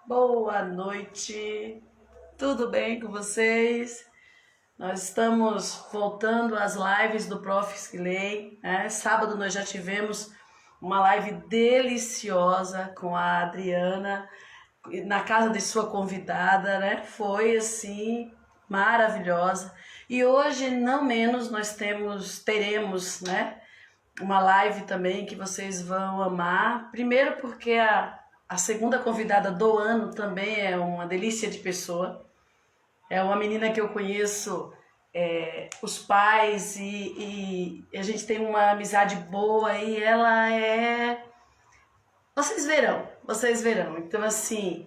Boa noite, tudo bem com vocês? Nós estamos voltando às lives do Prof. Skillay, né? Sábado nós já tivemos uma live deliciosa com a Adriana, na casa de sua convidada, né? Foi assim, maravilhosa. E hoje, não menos, teremos, né? Uma live também que vocês vão amar. Primeiro porque a segunda convidada do ano também é uma delícia de pessoa. É uma menina que eu conheço, os pais, e a gente tem uma amizade boa e ela é... Vocês verão. Então, assim,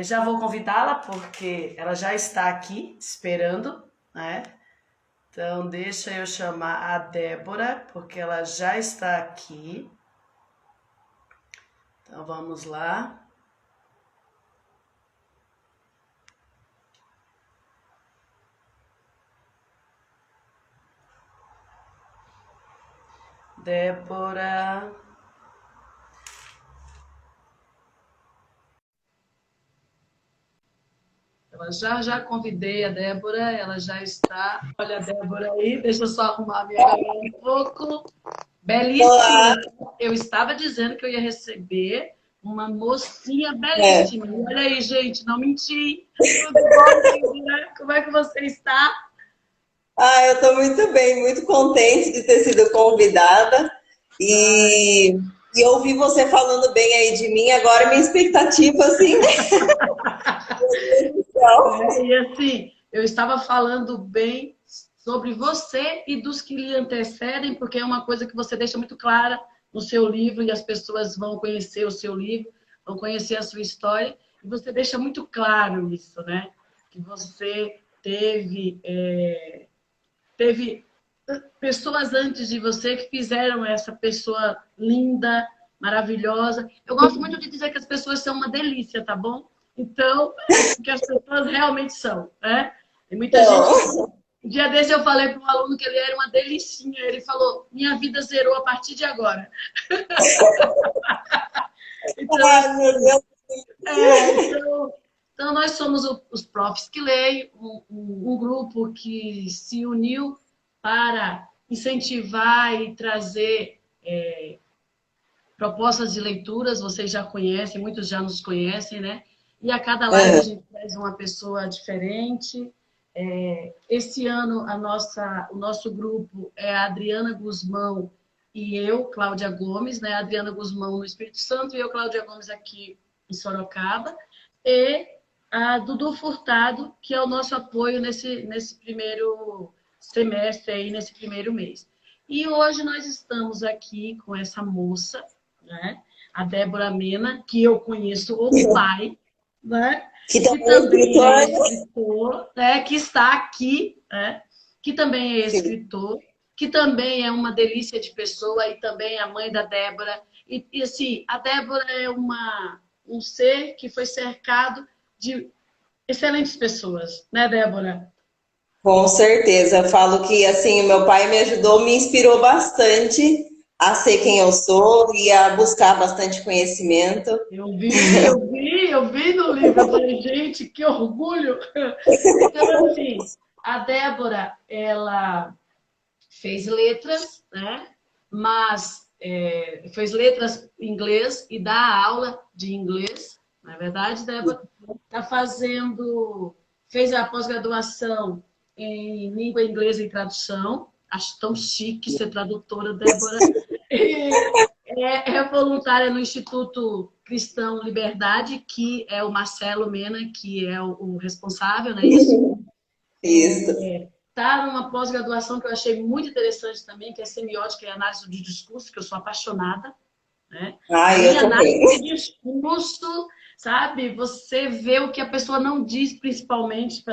já vou convidá-la porque ela já está aqui esperando, né? Então, deixa eu chamar a Débora, porque ela já está aqui. Então vamos lá. Débora. Já convidei a Débora, ela já está. Olha a Débora aí, deixa eu só arrumar a minha galera um pouco. Olá. Belíssima. Eu estava dizendo que eu ia receber uma mocinha É. belíssima. Olha aí, gente, não menti. Tudo bom, Débora? Como é que você está? Eu estou muito bem, muito contente de ter sido convidada Ai, e ouvir você falando bem aí de mim. Agora minha expectativa, assim, e assim, eu estava falando bem sobre você e dos que lhe antecedem, porque é uma coisa que você deixa muito clara no seu livro e as pessoas vão conhecer o seu livro, vão conhecer a sua história, e você deixa muito claro isso, né? Que você teve pessoas antes de você que fizeram essa pessoa linda, maravilhosa. Eu gosto muito de dizer que as pessoas são uma delícia, tá bom? Então, é porque as pessoas realmente são, né? Tem muita gente que... então. Um dia desse eu falei para um aluno que ele era uma delicinha. Ele falou, minha vida zerou a partir de agora. Então, Ai, meu assim, Deus. então nós somos os Profs que Leem, um grupo que se uniu para incentivar e trazer propostas de leituras. Vocês já conhecem, muitos já nos conhecem, né? E a cada live a É. gente traz uma pessoa diferente. Esse ano o nosso grupo é a Adriana Guzmão e eu, Cláudia Gomes, né? A Adriana Guzmão no Espírito Santo e eu, Cláudia Gomes, aqui em Sorocaba. E a Dudu Furtado, que é o nosso apoio nesse primeiro semestre, aí, nesse primeiro mês. E hoje nós estamos aqui com essa moça, né? A Débora Mena, que eu conheço o pai, né? Que Que também é também é escritora. escritor, né? Que está aqui, né? Que também é Sim. escritor, que também é uma delícia de pessoa e também é a mãe da Débora. E assim, a Débora é um ser que foi cercado de excelentes pessoas, né, Débora? Com certeza. Eu falo que, assim, o meu pai me ajudou, me inspirou bastante a ser quem eu sou e a buscar bastante conhecimento. Eu vi no livro. Eu falei, gente, que orgulho! Então, assim, a Débora, ela fez letras, né? Mas fez letras em inglês e dá aula de inglês, não é verdade, Débora? Está fez a pós-graduação em língua inglesa e tradução. Acho tão chique ser tradutora, Débora. E é voluntária no Instituto Cristão Liberdade, que é o Marcelo Mena, que é o responsável, não é isso? Isso. Está numa pós-graduação que eu achei muito interessante também, que é semiótica e análise de discurso, que eu sou apaixonada, né? Ai, E eu análise também. de discurso, sabe? Você vê o que a pessoa não diz, principalmente,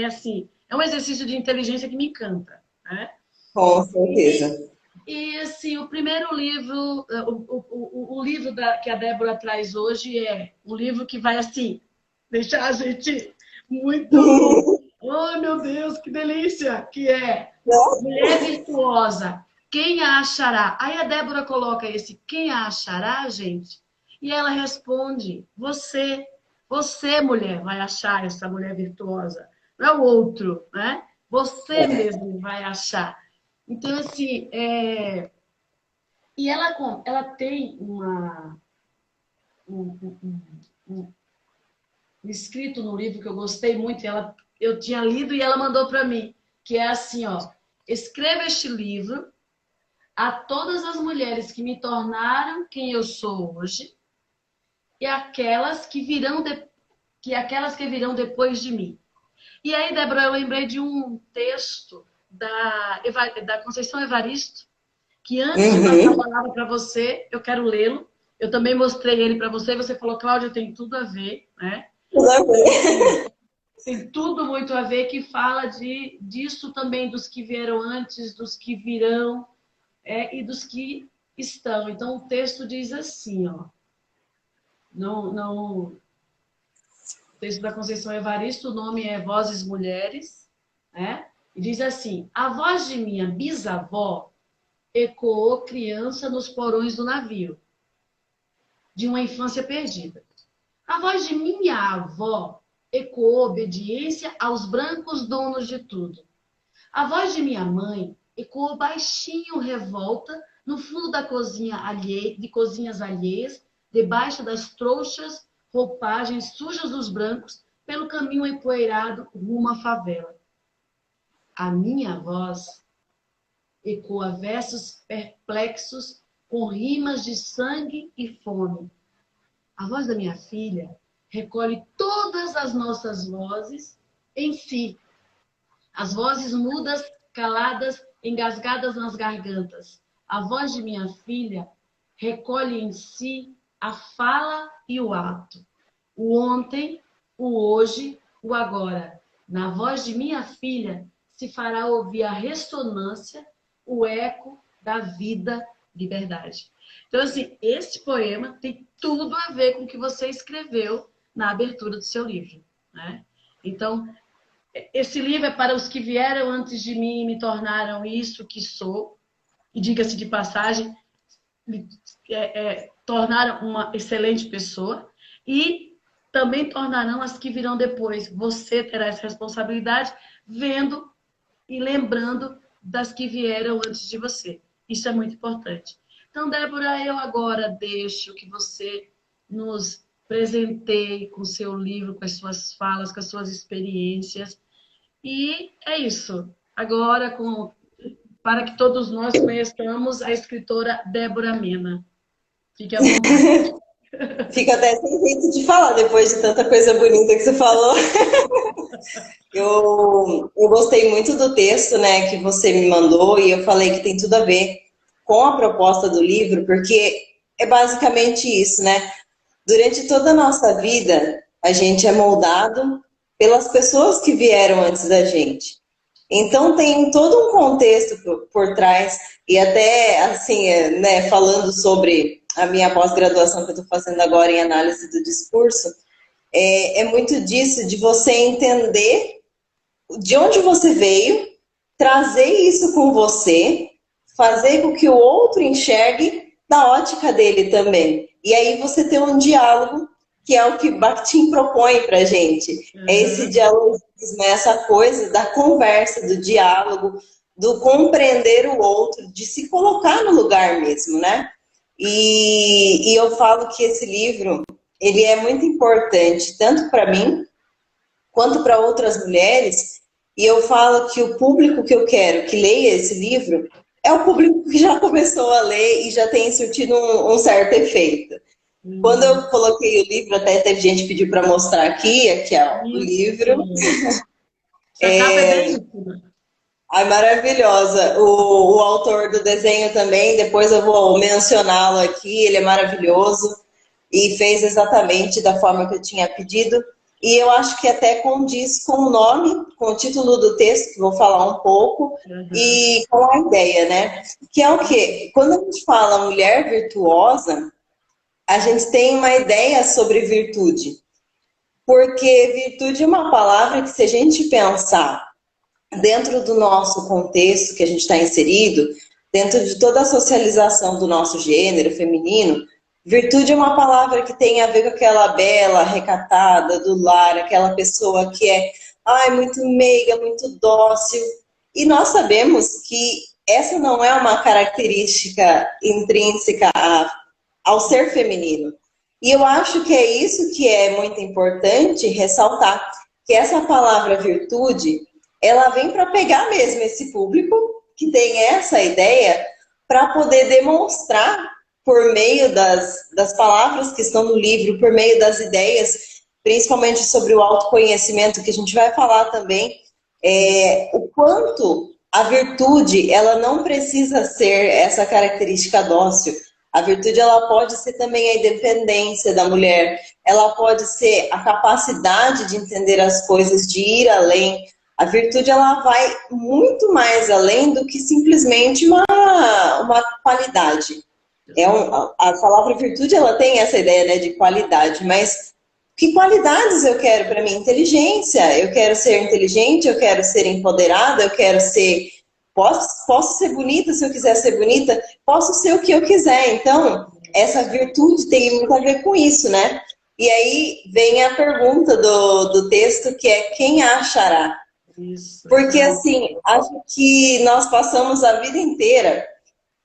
assim, é um exercício de inteligência que me encanta, né? Com certeza. E assim, o primeiro livro, o livro que a Débora traz hoje é um livro que vai assim, deixar a gente muito. Oh, meu Deus, que delícia! Que é Mulher Virtuosa. Quem a achará? Aí a Débora coloca esse quem a achará, gente, e ela responde: você. Você, mulher, vai achar essa mulher virtuosa. Não é o outro, né? Você mesmo vai achar. Então, assim, e ela tem um escrito no livro que eu gostei muito, eu tinha lido e ela mandou para mim, que é assim, ó, escreva este livro a todas as mulheres que me tornaram quem eu sou hoje e aquelas que virão depois de mim. E aí, Débora, eu lembrei de um texto da Conceição Evaristo, que antes de passar a palavra para você, eu quero lê-lo. Eu também mostrei ele para você, e você falou, Cláudia, tem tudo a ver, né? Tudo a ver. Tem tudo muito a ver, que fala disso também, dos que vieram antes, dos que virão, e dos que estão. Então, o texto diz assim, ó, o texto da Conceição Evaristo, o nome é Vozes Mulheres, né? E diz assim, a voz de minha bisavó ecoou criança nos porões do navio, de uma infância perdida. A voz de minha avó ecoou obediência aos brancos donos de tudo. A voz de minha mãe ecoou baixinho revolta no fundo da de cozinhas alheias, debaixo das trouxas roupagens sujas dos brancos, pelo caminho empoeirado rumo à favela. A minha voz ecoa versos perplexos com rimas de sangue e fome. A voz da minha filha recolhe todas as nossas vozes em si. As vozes mudas, caladas, engasgadas nas gargantas. A voz de minha filha recolhe em si a fala e o ato. O ontem, o hoje, o agora. Na voz de minha filha se fará ouvir a ressonância, o eco da vida, liberdade. Então, assim, esse poema tem tudo a ver com o que você escreveu na abertura do seu livro, né? Então, esse livro é para os que vieram antes de mim e me tornaram isso que sou. E diga-se de passagem, tornaram uma excelente pessoa. E também tornarão as que virão depois. Você terá essa responsabilidade vendo e lembrando das que vieram antes de você. Isso é muito importante. Então, Débora, eu agora deixo que você nos presenteie com o seu livro, com as suas falas, com as suas experiências. E é isso. Agora, para que todos nós conheçamos a escritora Débora Mena. Fique à vontade. Fica até sem jeito de falar depois de tanta coisa bonita que você falou. Eu gostei muito do texto, né, que você me mandou e eu falei que tem tudo a ver com a proposta do livro, porque é basicamente isso, né? Durante toda a nossa vida, a gente é moldado pelas pessoas que vieram antes da gente. Então tem todo um contexto por trás, e até assim, né, falando sobre a minha pós-graduação que eu estou fazendo agora em análise do discurso, é muito disso, de você entender de onde você veio, trazer isso com você, fazer com que o outro enxergue da ótica dele também. E aí você tem um diálogo, que é o que Bakhtin propõe para a gente. É esse dialogismo, essa coisa da conversa, do diálogo, do compreender o outro, de se colocar no lugar mesmo, né? E eu falo que esse livro, ele é muito importante, tanto para mim, quanto para outras mulheres, e eu falo que o público que eu quero que leia esse livro é o público que já começou a ler e já tem surtido um certo efeito. Quando eu coloquei o livro, até teve gente que pediu para mostrar aqui é o livro. Essa capa é belíssima. Ai, maravilhosa. O autor do desenho também, depois eu vou mencioná-lo aqui, ele é maravilhoso e fez exatamente da forma que eu tinha pedido. E eu acho que até condiz com o nome, com o título do texto, que vou falar um pouco, e com a ideia, né? Que é o quê? Quando a gente fala mulher virtuosa, a gente tem uma ideia sobre virtude. Porque virtude é uma palavra que, se a gente pensar dentro do nosso contexto que a gente está inserido, dentro de toda a socialização do nosso gênero feminino, Virtude é uma palavra que tem a ver com aquela bela, recatada, do lar, aquela pessoa que é, ai, muito meiga, muito dócil. E nós sabemos que essa não é uma característica intrínseca ao ser feminino. E eu acho que é isso que é muito importante ressaltar, que essa palavra virtude, ela vem para pegar mesmo esse público que tem essa ideia para poder demonstrar por meio das palavras que estão no livro, por meio das ideias, principalmente sobre o autoconhecimento, que a gente vai falar também, o quanto a virtude, ela não precisa ser essa característica dócil. A virtude, ela pode ser também a independência da mulher, ela pode ser a capacidade de entender as coisas, de ir além. A virtude, ela vai muito mais além do que simplesmente uma qualidade. A palavra virtude, ela tem essa ideia, né, de qualidade, mas que qualidades eu quero para mim? Inteligência, eu quero ser inteligente, eu quero ser empoderada, eu quero ser... Posso ser bonita se eu quiser ser bonita, posso ser o que eu quiser. Então, essa virtude tem muito a ver com isso, né? E aí vem a pergunta do texto, que é quem a achará? Isso. Porque, assim, acho que nós passamos a vida inteira,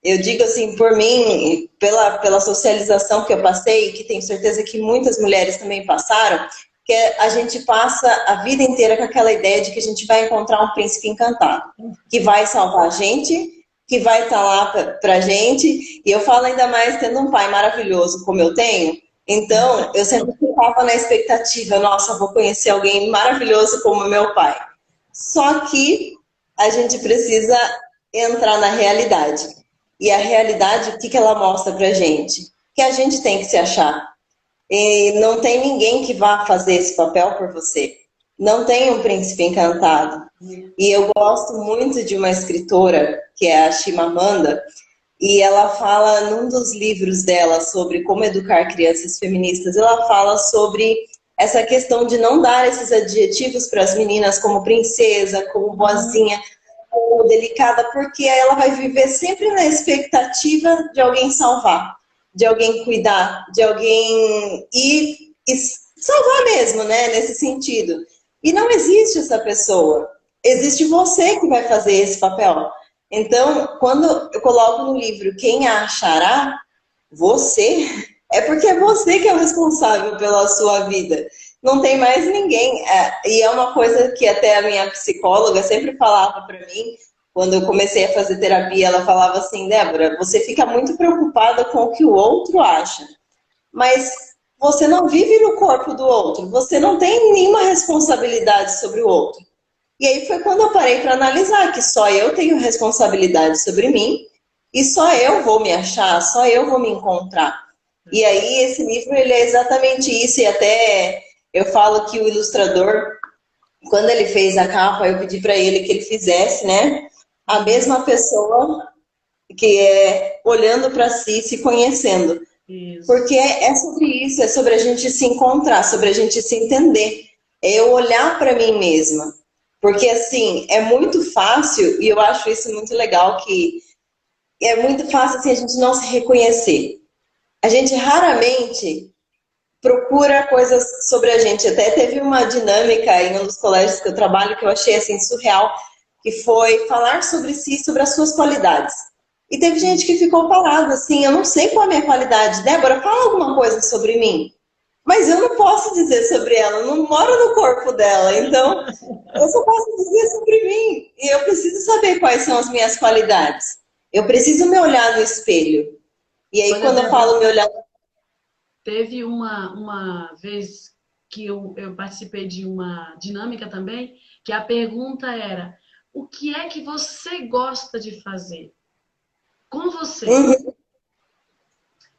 eu digo assim, por mim, pela socialização que eu passei, que tenho certeza que muitas mulheres também passaram, que a gente passa a vida inteira com aquela ideia de que a gente vai encontrar um príncipe encantado, que vai salvar a gente, que vai estar lá pra gente, e eu falo ainda mais tendo um pai maravilhoso como eu tenho, então eu sempre ficava na expectativa, nossa, vou conhecer alguém maravilhoso como meu pai. Só que a gente precisa entrar na realidade. E a realidade, o que ela mostra pra gente? Que a gente tem que se achar. E não tem ninguém que vá fazer esse papel por você. Não tem um príncipe encantado. E eu gosto muito de uma escritora, que é a Chimamanda, e ela fala num dos livros dela sobre como educar crianças feministas, ela fala sobre essa questão de não dar esses adjetivos para as meninas como princesa, como boazinha, como delicada, porque ela vai viver sempre na expectativa de alguém salvar, de alguém cuidar, de alguém e salvar mesmo, né, nesse sentido. E não existe essa pessoa. Existe você que vai fazer esse papel. Então, quando eu coloco no livro quem a achará, você, é porque é você que é o responsável pela sua vida. Não tem mais ninguém. E é uma coisa que até a minha psicóloga sempre falava para mim, quando eu comecei a fazer terapia, ela falava assim, Débora, você fica muito preocupada com o que o outro acha, mas você não vive no corpo do outro, você não tem nenhuma responsabilidade sobre o outro. E aí foi quando eu parei para analisar que só eu tenho responsabilidade sobre mim e só eu vou me achar, só eu vou me encontrar. E aí esse livro, ele é exatamente isso, e até eu falo que o ilustrador, quando ele fez a capa, eu pedi para ele que ele fizesse, né, a mesma pessoa que é olhando para si, se conhecendo. Isso. Porque é sobre isso, é sobre a gente se encontrar, sobre a gente se entender. É eu olhar para mim mesma. Porque, assim, é muito fácil, e eu acho isso muito legal, que é muito fácil assim, a gente não se reconhecer. A gente raramente procura coisas sobre a gente. Até teve uma dinâmica em um dos colégios que eu trabalho que eu achei assim surreal, que foi falar sobre si, sobre as suas qualidades. E teve gente que ficou parada assim, eu não sei qual é a minha qualidade. Débora, fala alguma coisa sobre mim. Mas eu não posso dizer sobre ela, eu não moro no corpo dela, então eu só posso dizer sobre mim. E eu preciso saber quais são as minhas qualidades. Eu preciso me olhar no espelho. E aí, Olha, quando eu Débora, falo me olhar... teve uma vez que eu participei de uma dinâmica também, que a pergunta era: o que é que você gosta de fazer com você? Uhum,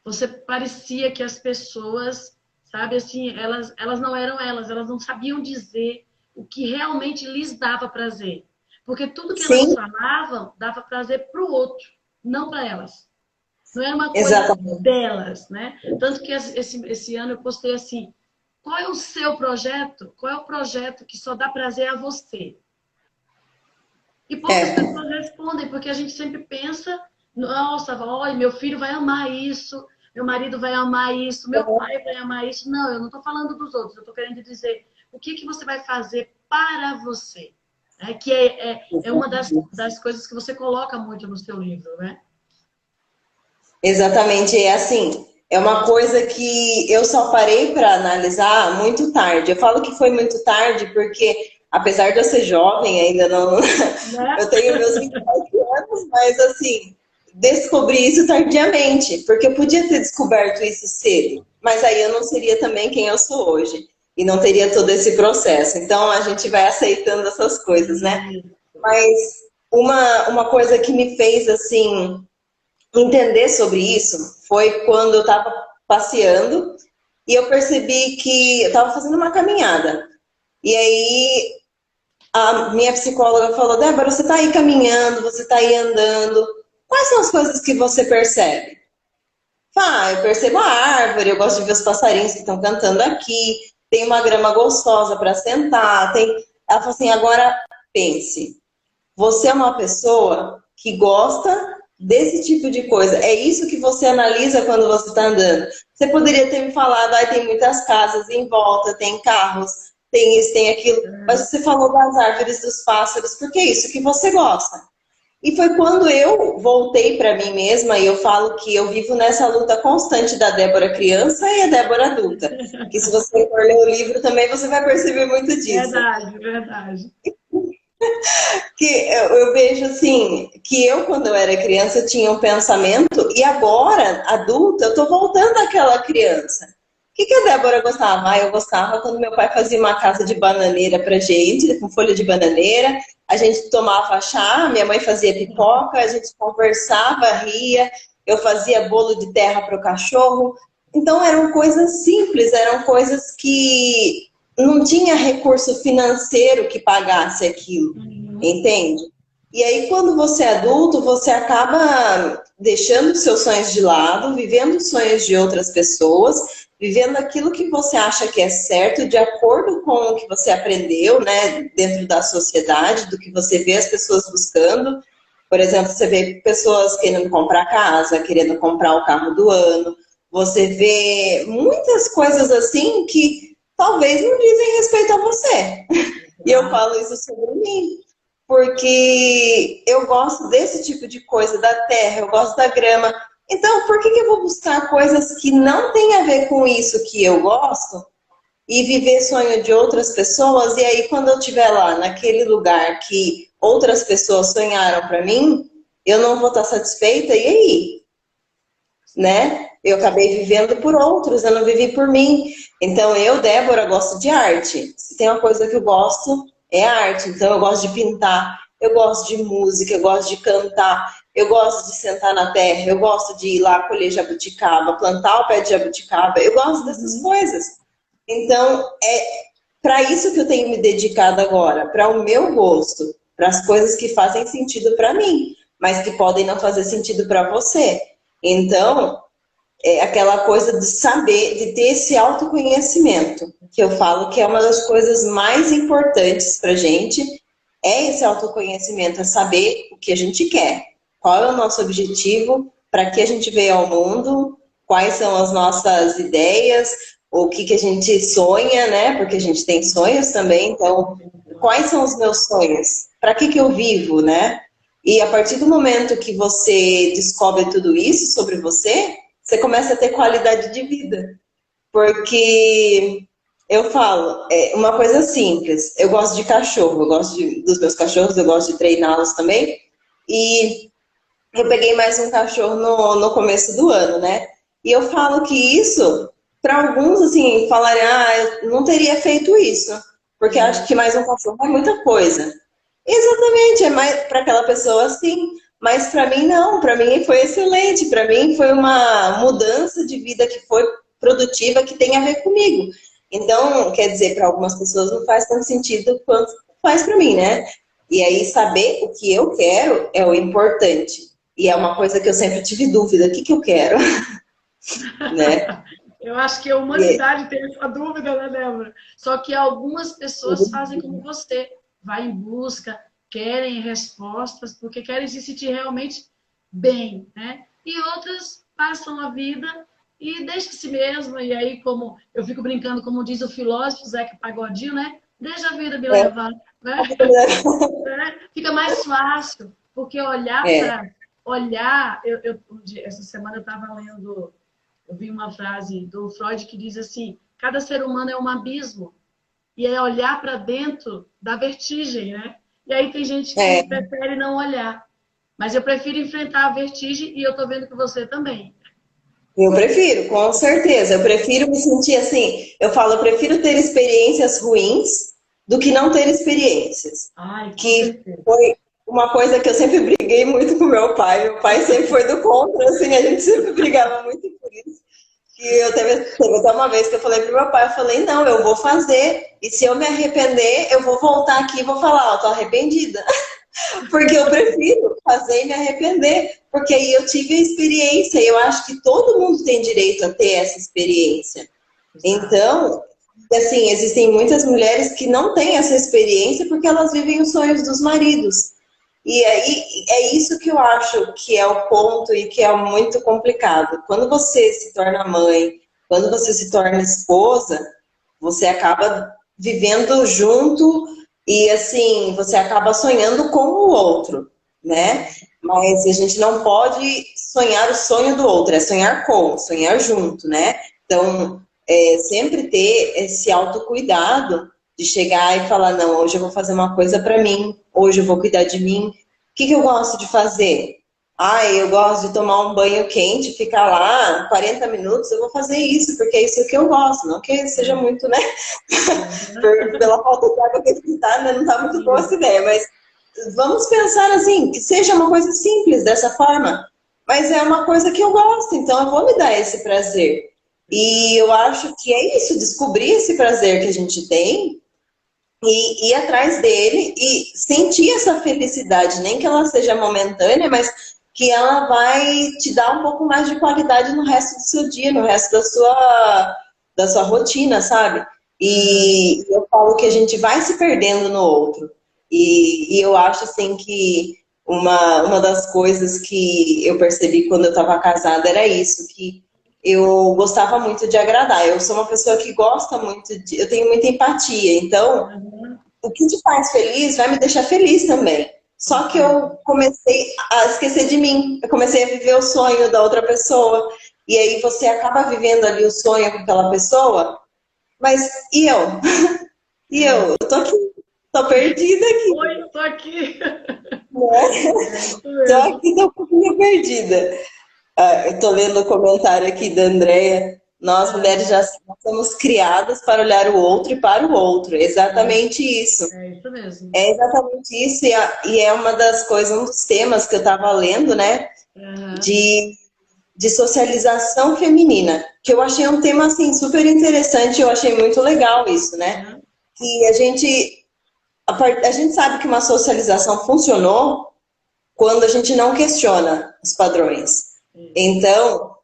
Você parecia que as pessoas, sabe, assim, elas não eram elas não sabiam dizer o que realmente lhes dava prazer. Porque tudo que elas sim, falavam dava prazer para o outro, não para elas. Não era uma coisa exatamente. delas, né? Tanto que esse ano eu postei assim: qual é o seu projeto? Qual é o projeto que só dá prazer a você? E poucas É, pessoas respondem, porque a gente sempre pensa, nossa, olha, meu filho vai amar isso, meu marido vai amar isso, meu pai vai amar isso. Não, eu não estou falando dos outros, eu estou querendo dizer o que, que você vai fazer para você. Que é uma das coisas que você coloca muito no seu livro, né? Exatamente, é assim, é uma coisa que eu só parei para analisar muito tarde. Eu falo que foi muito tarde porque, apesar de eu ser jovem, ainda não. Né? Eu tenho meus 27 anos, mas assim, descobri isso tardiamente, porque eu podia ter descoberto isso cedo, mas aí eu não seria também quem eu sou hoje. E não teria todo esse processo. Então a gente vai aceitando essas coisas, né? Mas uma coisa que me fez assim entender sobre isso foi quando eu estava passeando e eu percebi que eu estava fazendo uma caminhada. E aí a minha psicóloga falou: Débora, você está aí caminhando, você está aí andando. Quais são as coisas que você percebe? Eu percebo a árvore, eu gosto de ver os passarinhos que estão cantando aqui, tem uma grama gostosa para sentar. Ela falou assim: agora pense, você é uma pessoa que gosta desse tipo de coisa. É isso que você analisa quando você está andando. Você poderia ter me falado, tem muitas casas em volta, tem carros, tem isso, tem aquilo. Mas você falou das árvores, dos pássaros, porque é isso que você gosta. E foi quando eu voltei para mim mesma e eu falo que eu vivo nessa luta constante da Débora criança e a Débora adulta. Que se você for ler o livro também você vai perceber muito disso. Verdade, verdade. Que eu vejo assim, que eu quando eu era criança eu tinha um pensamento e agora, adulta, eu tô voltando àquela criança. O que a Débora gostava? Eu gostava quando meu pai fazia uma casa de bananeira pra gente, com folha de bananeira, a gente tomava chá, minha mãe fazia pipoca, a gente conversava, ria, eu fazia bolo de terra pro cachorro. Então eram coisas simples, eram coisas que não tinha recurso financeiro que pagasse aquilo. Entende? E aí, quando você é adulto, você acaba deixando seus sonhos de lado, vivendo os sonhos de outras pessoas, vivendo aquilo que você acha que é certo, de acordo com o que você aprendeu, né, dentro da sociedade, do que você vê as pessoas buscando. Por exemplo, você vê pessoas querendo comprar casa, querendo comprar o carro do ano. Você vê muitas coisas assim que talvez não dizem respeito a você. E eu falo isso sobre mim porque eu gosto desse tipo de coisa, da terra, eu gosto da grama. Então, por que eu vou buscar coisas que não têm a ver com isso que eu gosto e viver sonho de outras pessoas? E aí, quando eu estiver lá, naquele lugar que outras pessoas sonharam para mim, eu não vou estar satisfeita, e aí? Né? Eu acabei vivendo por outros, eu não vivi por mim. Então, eu, Débora, gosto de arte. Se tem uma coisa que eu gosto, é arte. Então, eu gosto de pintar, eu gosto de música, eu gosto de cantar, eu gosto de sentar na terra, eu gosto de ir lá colher jabuticaba, plantar o pé de jabuticaba, eu gosto dessas coisas. Então, é para isso que eu tenho me dedicado agora, para o meu gosto, para as coisas que fazem sentido para mim, mas que podem não fazer sentido para você. Então, é aquela coisa de saber, de ter esse autoconhecimento, que eu falo que é uma das coisas mais importantes para a gente, é esse autoconhecimento, é saber o que a gente quer, qual é o nosso objetivo, para que a gente veio ao mundo, quais são as nossas ideias, o que a gente sonha, né? Porque a gente tem sonhos também, então, quais são os meus sonhos? Para que eu vivo, né? E a partir do momento que você descobre tudo isso sobre você, você começa a ter qualidade de vida. Porque eu falo, é uma coisa simples. Eu gosto de cachorro, eu gosto dos meus cachorros, eu gosto de treiná-los também. E eu peguei mais um cachorro no começo do ano, né? E eu falo que isso, para alguns, assim, falarem, eu não teria feito isso, porque acho que mais um cachorro é muita coisa. Exatamente, é mais para aquela pessoa sim, mas para mim não, para mim foi excelente, para mim foi uma mudança de vida que foi produtiva, que tem a ver comigo. Então, quer dizer, para algumas pessoas não faz tanto sentido quanto faz para mim, né? E aí saber o que eu quero é o importante. E é uma coisa que eu sempre tive dúvida, o que eu quero, né? Eu acho que a humanidade tem essa dúvida, né, Débora? Só que algumas pessoas fazem como você, vai em busca, querem respostas, porque querem se sentir realmente bem, né? E outras passam a vida e deixa-se mesmo. E aí, como eu fico brincando, como diz o filósofo Zeca Pagodinho, né? Deixa a vida me É. levar, né? Fica mais fácil, porque olhar É. para olhar, essa semana eu estava lendo, eu vi uma frase do Freud que diz assim: cada ser humano é um abismo, e é olhar para dentro da vertigem, né? E aí tem gente que É. prefere não olhar, mas eu prefiro enfrentar a vertigem e eu tô vendo que você também. Eu prefiro, com certeza. Eu prefiro me sentir assim. Eu falo, eu prefiro ter experiências ruins do que não ter experiências. Ai, com Que certeza. foi uma coisa que eu sempre briguei muito com meu pai. Meu pai sempre foi do contra, assim, a gente sempre brigava muito por isso. Que teve até uma vez que eu falei pro meu pai, eu falei, não, eu vou fazer, e se eu me arrepender, eu vou voltar aqui e vou falar, ó, tô arrependida. Porque eu prefiro fazer e me arrepender, porque aí eu tive a experiência, e eu acho que todo mundo tem direito a ter essa experiência. Exato. Então, assim, existem muitas mulheres que não têm essa experiência porque elas vivem os sonhos dos maridos. E aí é isso que eu acho que é o ponto e que é muito complicado. Quando você se torna mãe, quando você se torna esposa, você acaba vivendo junto e assim, você acaba sonhando com o outro, né? Mas a gente não pode sonhar o sonho do outro, é sonhar com, sonhar junto, né? Então, sempre ter esse autocuidado de chegar e falar, não, hoje eu vou fazer uma coisa para mim, hoje eu vou cuidar de mim. O que eu gosto de fazer? Ah, eu gosto de tomar um banho quente, ficar lá 40 minutos, eu vou fazer isso, porque é isso que eu gosto, não que seja muito, né? Pela falta de água que está, né? Não está muito boa essa ideia, mas vamos pensar assim, que seja uma coisa simples dessa forma, mas é uma coisa que eu gosto, então eu vou me dar esse prazer. E eu acho que é isso, descobrir esse prazer que a gente tem e ir atrás dele e sentir essa felicidade, nem que ela seja momentânea, mas que ela vai te dar um pouco mais de qualidade no resto do seu dia, no resto da sua rotina, sabe? E eu falo que a gente vai se perdendo no outro. E eu acho assim que uma das coisas que eu percebi quando eu estava casada era isso, que eu gostava muito de agradar. Eu sou uma pessoa que gosta muito de. Eu tenho muita empatia, então o que te faz feliz vai me deixar feliz também. Só que eu comecei a esquecer de mim. Eu comecei a viver o sonho da outra pessoa. E aí você acaba vivendo ali o sonho com aquela pessoa. Mas e eu? E eu? Eu tô aqui, tô perdida aqui. Oi, tô aqui. Né? É isso Tô mesmo. aqui, tô um pouquinho perdida. Ah, eu tô lendo o comentário aqui da Andrea. Nós mulheres já somos criadas para olhar o outro e para o outro. Exatamente isso. É isso mesmo. É exatamente isso, e é uma das coisas, um dos temas que eu estava lendo, né, Uhum. de socialização feminina, que eu achei um tema, assim, super interessante, eu achei muito legal isso, né, Uhum. que a gente sabe que uma socialização funcionou quando a gente não questiona os padrões. Isso. Então,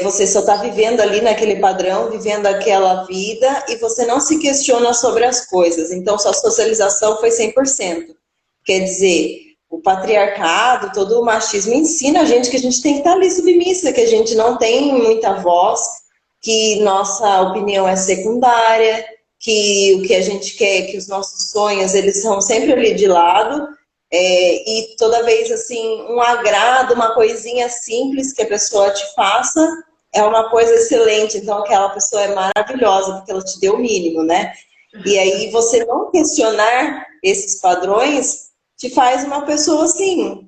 você só está vivendo ali naquele padrão, vivendo aquela vida, e você não se questiona sobre as coisas. Então, sua socialização foi 100%. Quer dizer, o patriarcado, todo o machismo ensina a gente que a gente tem que estar ali submissa, que a gente não tem muita voz, que nossa opinião é secundária, que o que a gente quer, que os nossos sonhos, eles são sempre ali de lado, e toda vez assim, um agrado, uma coisinha simples que a pessoa te faça, é uma coisa excelente. Então aquela pessoa é maravilhosa, porque ela te deu o mínimo, né? E aí você não questionar esses padrões te faz uma pessoa assim,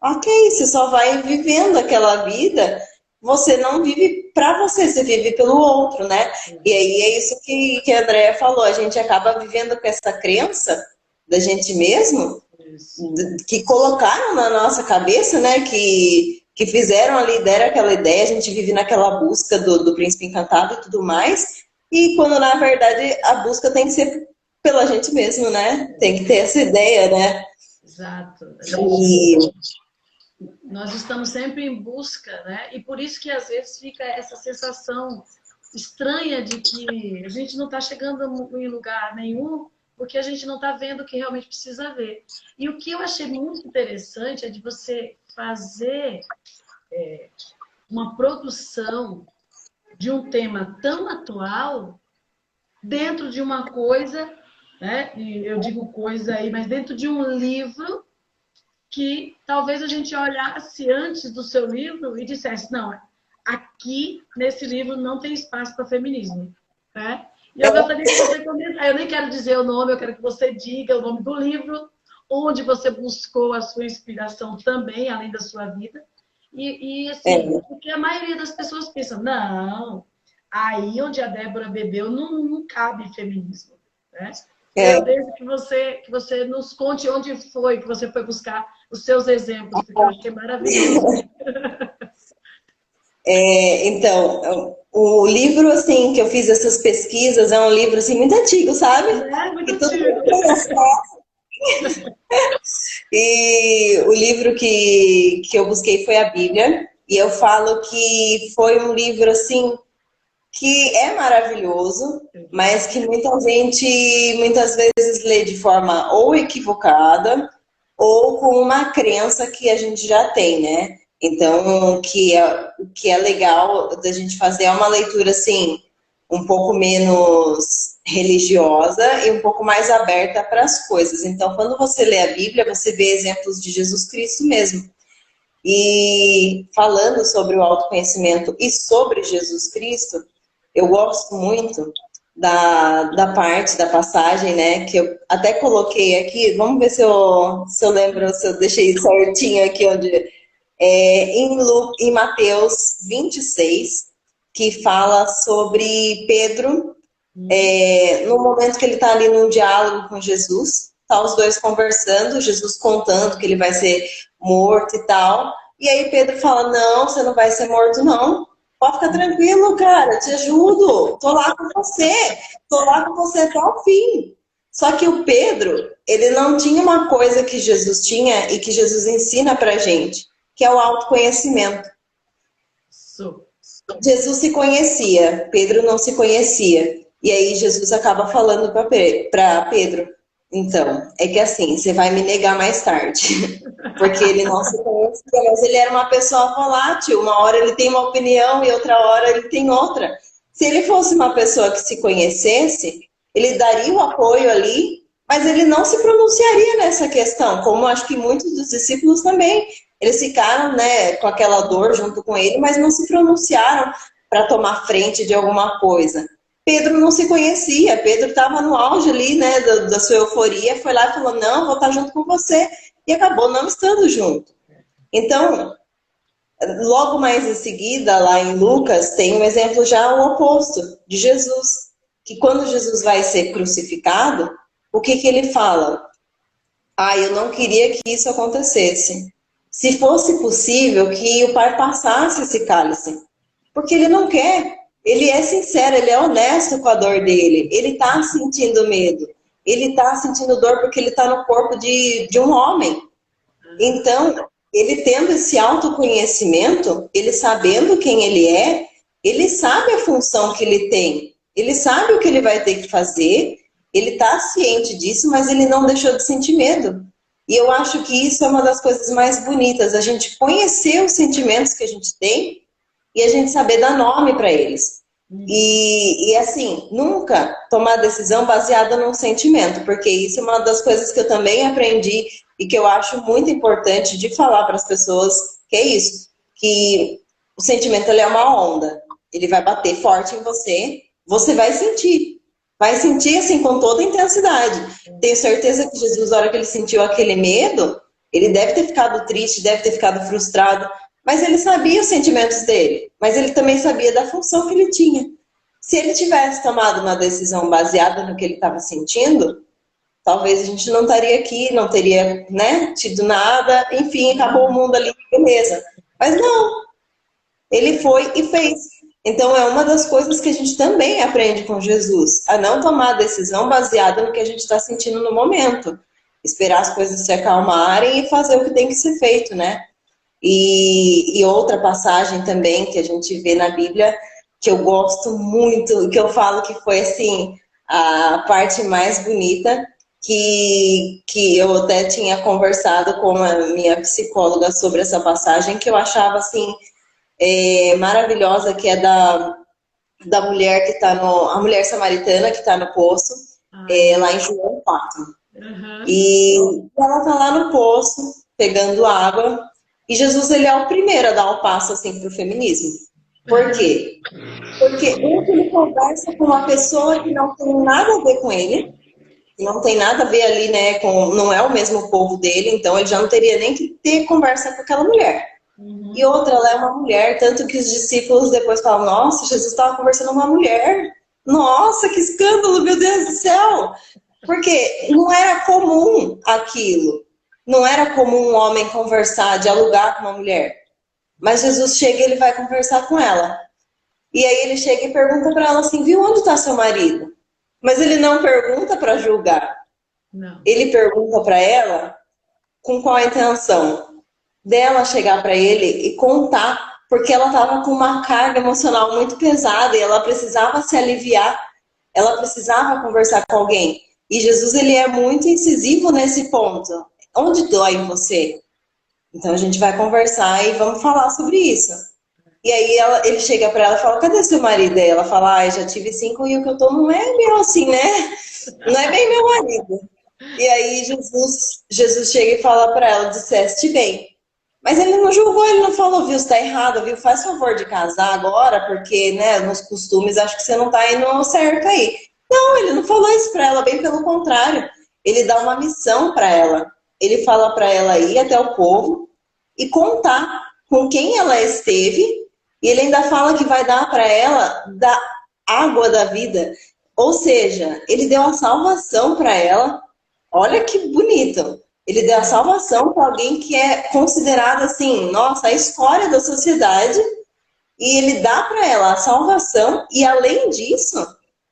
ok, você só vai vivendo aquela vida, você não vive para você, você vive pelo outro, né? E aí é isso que a Andrea falou, a gente acaba vivendo com essa crença da gente mesmo, Isso. que colocaram na nossa cabeça, né? Que fizeram ali, deram aquela ideia, a gente vive naquela busca do príncipe encantado e tudo mais, e quando na verdade a busca tem que ser pela gente mesmo, né? Tem que ter essa ideia, né? Exato. E Nós estamos sempre em busca, né? E por isso que às vezes fica essa sensação estranha de que a gente não está chegando em lugar nenhum porque a gente não está vendo o que realmente precisa ver. E o que eu achei muito interessante é de você fazer uma produção de um tema tão atual dentro de uma coisa, né? E eu digo coisa aí, mas dentro de um livro que talvez a gente olhasse antes do seu livro e dissesse, não, aqui nesse livro não tem espaço para feminismo, né? E eu gostaria que você comentasse, eu nem quero dizer o nome, eu quero que você diga o nome do livro, onde você buscou a sua inspiração também, além da sua vida. E assim, porque a maioria das pessoas pensa, não, aí onde a Débora bebeu não cabe feminismo, né? Eu deixo que você nos conte onde foi que você foi buscar os seus exemplos, porque eu achei maravilhoso. Então, o livro, assim, que eu fiz essas pesquisas é um livro, assim, muito antigo, sabe? É muito Que todo antigo. mundo conhece. E o livro que eu busquei foi a Bíblia. E eu falo que foi um livro, assim, que é maravilhoso, mas que muita gente, muitas vezes, lê de forma ou equivocada ou com uma crença que a gente já tem, né? Então, o que é legal da gente fazer é uma leitura, assim, um pouco menos religiosa e um pouco mais aberta para as coisas. Então, quando você lê a Bíblia, você vê exemplos de Jesus Cristo mesmo. E falando sobre o autoconhecimento e sobre Jesus Cristo, eu gosto muito da parte, da passagem, né, que eu até coloquei aqui, vamos ver se eu lembro, se eu deixei certinho aqui, onde em Mateus 26, que fala sobre Pedro, no momento que ele está ali num diálogo com Jesus, tá os dois conversando, Jesus contando que ele vai ser morto e tal, e aí Pedro fala, não, você não vai ser morto não, pode ficar tranquilo, cara, te ajudo, tô lá com você até o fim. Só que o Pedro, ele não tinha uma coisa que Jesus tinha e que Jesus ensina pra gente, que é o autoconhecimento. Jesus se conhecia, Pedro não se conhecia. E aí Jesus acaba falando para Pedro, então, é que assim, você vai me negar mais tarde. Porque ele não se conhecia, mas ele era uma pessoa volátil. Uma hora ele tem uma opinião e outra hora ele tem outra. Se ele fosse uma pessoa que se conhecesse, ele daria o apoio ali, mas ele não se pronunciaria nessa questão, como acho que muitos dos discípulos também. Eles ficaram, né, com aquela dor junto com ele, mas não se pronunciaram para tomar frente de alguma coisa. Pedro não se conhecia, Pedro estava no auge ali, né, da sua euforia, foi lá e falou, não, vou estar junto com você, e acabou não estando junto. Então, logo mais em seguida, lá em Lucas, tem um exemplo já o oposto, de Jesus, que quando Jesus vai ser crucificado, o que ele fala? Ah, eu não queria que isso acontecesse. Se fosse possível que o Pai passasse esse cálice, porque ele não quer. Ele é sincero, ele é honesto com a dor dele. Ele está sentindo medo. Ele está sentindo dor porque ele está no corpo de um homem. Então, ele tendo esse autoconhecimento, ele sabendo quem ele sabe a função que ele tem. Ele sabe o que ele vai ter que fazer. Ele está ciente disso, mas ele não deixou de sentir medo. E eu acho que isso é uma das coisas mais bonitas, a gente conhecer os sentimentos que a gente tem e a gente saber dar nome para eles. E assim, nunca tomar decisão baseada num sentimento, porque isso é uma das coisas que eu também aprendi e que eu acho muito importante de falar para as pessoas, que é isso, que o sentimento ele é uma onda, ele vai bater forte em você, você vai sentir assim com toda a intensidade. Tenho certeza que Jesus, na hora que ele sentiu aquele medo, ele deve ter ficado triste, deve ter ficado frustrado, mas ele sabia os sentimentos dele, mas ele também sabia da função que ele tinha. Se ele tivesse tomado uma decisão baseada no que ele estava sentindo, talvez a gente não estaria aqui, não teria, né, tido nada, enfim, acabou o mundo ali, beleza. Mas não, ele foi e fez. Então é uma das coisas que a gente também aprende com Jesus, a não tomar decisão baseada no que a gente está sentindo no momento. Esperar as coisas se acalmarem e fazer o que tem que ser feito, né? E outra passagem também que a gente vê na Bíblia, que eu gosto muito, que eu falo que foi assim, a parte mais bonita, que eu até tinha conversado com a minha psicóloga sobre essa passagem, que eu achava assim, maravilhosa, que é da mulher que está a mulher samaritana que está no poço, lá em João 4. Uhum. E ela está lá no poço, pegando água, e Jesus ele é o primeiro a dar um passo assim para o feminismo. Por quê? Porque ele conversa com uma pessoa que não tem nada a ver com ele, que não tem nada a ver ali, né, não é o mesmo povo dele, então ele já não teria nem que ter conversa com aquela mulher. E outra, ela é uma mulher, tanto que os discípulos depois falam, nossa, Jesus estava conversando com uma mulher. Nossa, que escândalo, meu Deus do céu! Porque não era comum aquilo. Não era comum um homem conversar, dialogar com uma mulher. Mas Jesus chega e ele vai conversar com ela. E aí ele chega e pergunta para ela assim, viu, onde está seu marido? Mas ele não pergunta para julgar. Não. Ele pergunta para ela com qual a intenção? Dela chegar para ele e contar, porque ela estava com uma carga emocional muito pesada e ela precisava se aliviar, ela precisava conversar com alguém. E Jesus ele é muito incisivo nesse ponto. Onde dói em você? Então a gente vai conversar e vamos falar sobre isso. E aí ele chega para ela e fala, cadê seu marido? E ela fala, ai, já tive 5 e o que eu tô não é meu assim, né? Não é bem meu marido. E aí Jesus chega e fala para ela, disseste bem. Mas ele não julgou, ele não falou, viu, você tá errado, viu, faz favor de casar agora, porque, né, nos costumes acho que você não tá indo certo aí. Não, ele não falou isso pra ela, bem pelo contrário. Ele dá uma missão pra ela. Ele fala pra ela ir até o povo e contar com quem ela esteve, e ele ainda fala que vai dar pra ela da água da vida. Ou seja, ele deu a salvação pra ela. Olha que bonito. Ele deu a salvação para alguém que é considerado assim, nossa, a escória da sociedade, e ele dá para ela a salvação e além disso,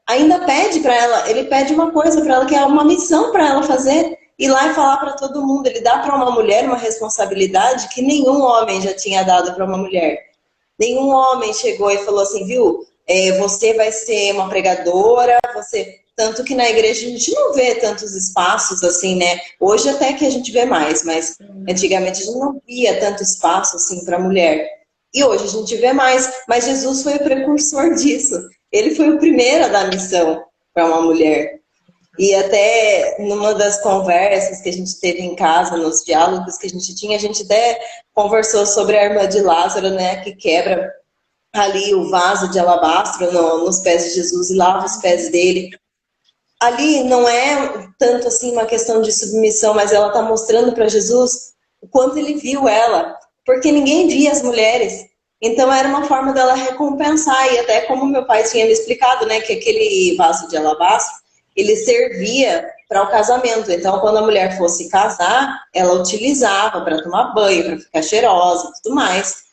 ainda pede para ela, ele pede uma coisa para ela que é uma missão para ela fazer, ir lá e falar para todo mundo. Ele dá para uma mulher uma responsabilidade que nenhum homem já tinha dado para uma mulher. Nenhum homem chegou e falou assim, viu, você vai ser uma pregadora, você... Tanto que na igreja a gente não vê tantos espaços assim, né? Hoje até que a gente vê mais, mas antigamente a gente não via tanto espaço assim para mulher. E hoje a gente vê mais, mas Jesus foi o precursor disso. Ele foi o primeiro a dar missão para uma mulher. E até numa das conversas que a gente teve em casa, nos diálogos que a gente até conversou sobre a irmã de Lázaro, né, que quebra ali o vaso de alabastro nos pés de Jesus e lava os pés dele. Ali não é tanto assim uma questão de submissão, mas ela está mostrando para Jesus o quanto ele viu ela, porque ninguém via as mulheres. Então era uma forma dela recompensar, e até como meu pai tinha me explicado, né, que aquele vaso de alabastro, ele servia para o casamento. Então quando a mulher fosse casar, ela utilizava para tomar banho, para ficar cheirosa e tudo mais.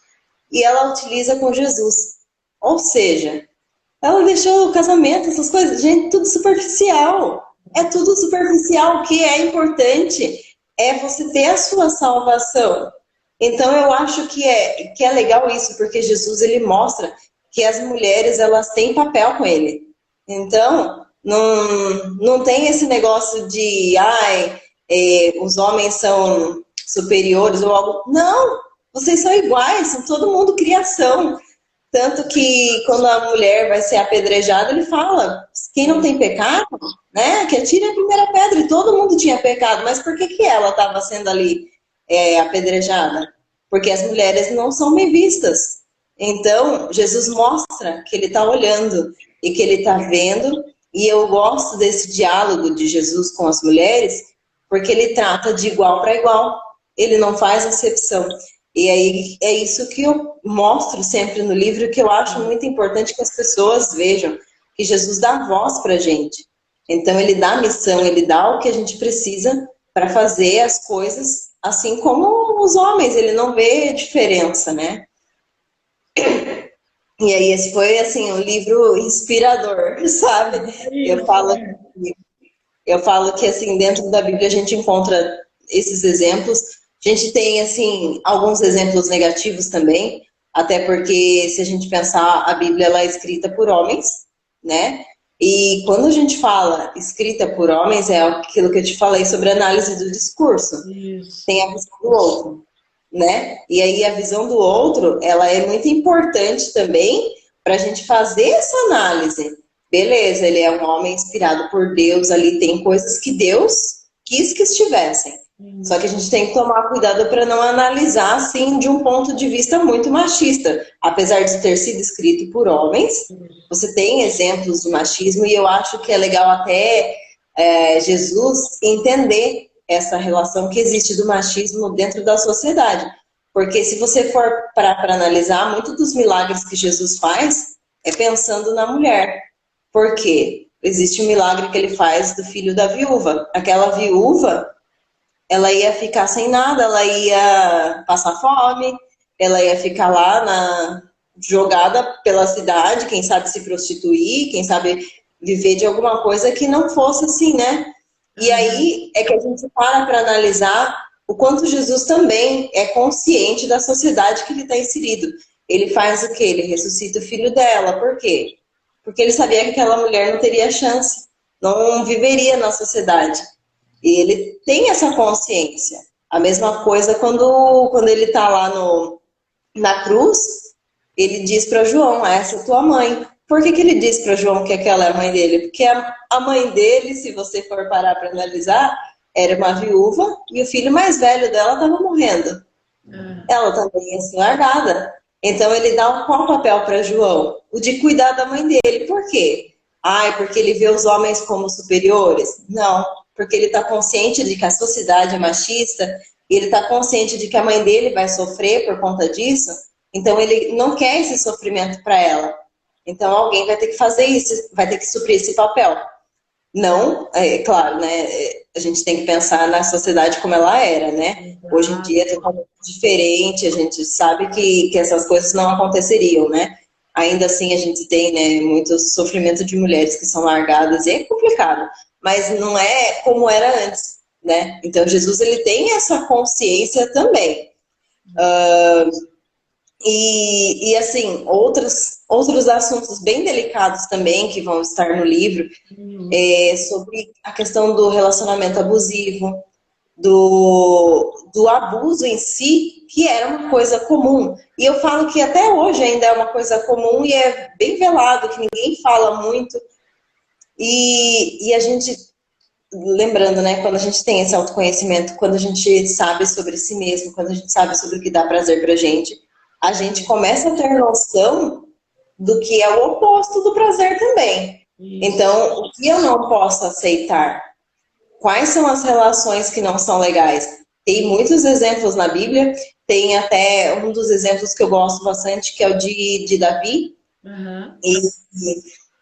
E ela utiliza com Jesus. Ou seja, ela deixou o casamento, essas coisas, gente, tudo superficial. É tudo superficial. O que é importante é você ter a sua salvação. Então eu acho que é legal isso, porque Jesus ele mostra que as mulheres elas têm papel com ele. Então não tem esse negócio de ai, os homens são superiores ou algo. Não, vocês são iguais, são todo mundo criação. Tanto que quando a mulher vai ser apedrejada, ele fala, quem não tem pecado, né, que atire a primeira pedra. E todo mundo tinha pecado, mas por que ela estava sendo ali apedrejada? Porque as mulheres não são bem vistas. Então, Jesus mostra que ele está olhando e que ele está vendo. E eu gosto desse diálogo de Jesus com as mulheres, porque ele trata de igual para igual. Ele não faz acepção. E aí é isso que eu mostro sempre no livro, que eu acho muito importante que as pessoas vejam, que Jesus dá voz pra gente. Então ele dá a missão, ele dá o que a gente precisa para fazer as coisas, assim como os homens, ele não vê diferença, né? E aí esse foi assim um livro inspirador, sabe? Eu falo eu falo que assim, dentro da Bíblia a gente encontra esses exemplos. A gente tem assim alguns exemplos negativos também, até porque se a gente pensar, a Bíblia ela é escrita por homens, né? E quando a gente fala escrita por homens, é aquilo que eu te falei sobre a análise do discurso. Isso. Tem a visão do outro, né? E aí a visão do outro, ela é muito importante também, para a gente fazer essa análise. Beleza, ele é um homem inspirado por Deus, ali tem coisas que Deus quis que estivessem. Só que a gente tem que tomar cuidado para não analisar assim de um ponto de vista muito machista. Apesar de ter sido escrito por homens, você tem exemplos de machismo e eu acho que é legal até Jesus entender essa relação que existe do machismo dentro da sociedade. Porque se você for para analisar, muitos dos milagres que Jesus faz é pensando na mulher. Por quê? Existe um milagre que ele faz do filho da viúva. Aquela viúva, ela ia ficar sem nada, ela ia passar fome, ela ia ficar lá jogada pela cidade, quem sabe se prostituir, quem sabe viver de alguma coisa que não fosse assim, né? E aí é que a gente para analisar o quanto Jesus também é consciente da sociedade que ele está inserido. Ele faz o quê? Ele ressuscita o filho dela. Por quê? Porque ele sabia que aquela mulher não teria chance, não viveria na sociedade. E ele tem essa consciência. A mesma coisa quando ele está lá na cruz, ele diz para João, essa é tua mãe. Por que ele diz para João que aquela é a mãe dele? Porque a mãe dele, se você for parar para analisar, era uma viúva e o filho mais velho dela estava morrendo. Ela também ia ser largada. Então ele dá qual papel para João? O de cuidar da mãe dele. Por quê? Porque ele vê os homens como superiores? Não, porque ele está consciente de que a sociedade é machista e ele está consciente de que a mãe dele vai sofrer por conta disso. Então ele não quer esse sofrimento para ela. Então alguém vai ter que fazer isso, vai ter que suprir esse papel. Não, é claro, né? A gente tem que pensar na sociedade como ela era, né? Hoje em dia é totalmente diferente, a gente sabe que essas coisas não aconteceriam, né? Ainda assim a gente tem, né, muito sofrimento de mulheres que são largadas e é complicado, mas não é como era antes, né? Então Jesus, ele tem essa consciência também. E assim, outros assuntos bem delicados também que vão estar no livro, sobre a questão do relacionamento abusivo, do abuso em si, que era uma coisa comum. E eu falo que até hoje ainda é uma coisa comum e é bem velado, que ninguém fala muito. E a gente, lembrando, né, quando a gente tem esse autoconhecimento, quando a gente sabe sobre si mesmo, quando a gente sabe sobre o que dá prazer pra gente, a gente começa a ter noção do que é o oposto do prazer também. Então, o que eu não posso aceitar? Quais são as relações que não são legais? Tem muitos exemplos na Bíblia, tem até um dos exemplos que eu gosto bastante, que é o de Davi.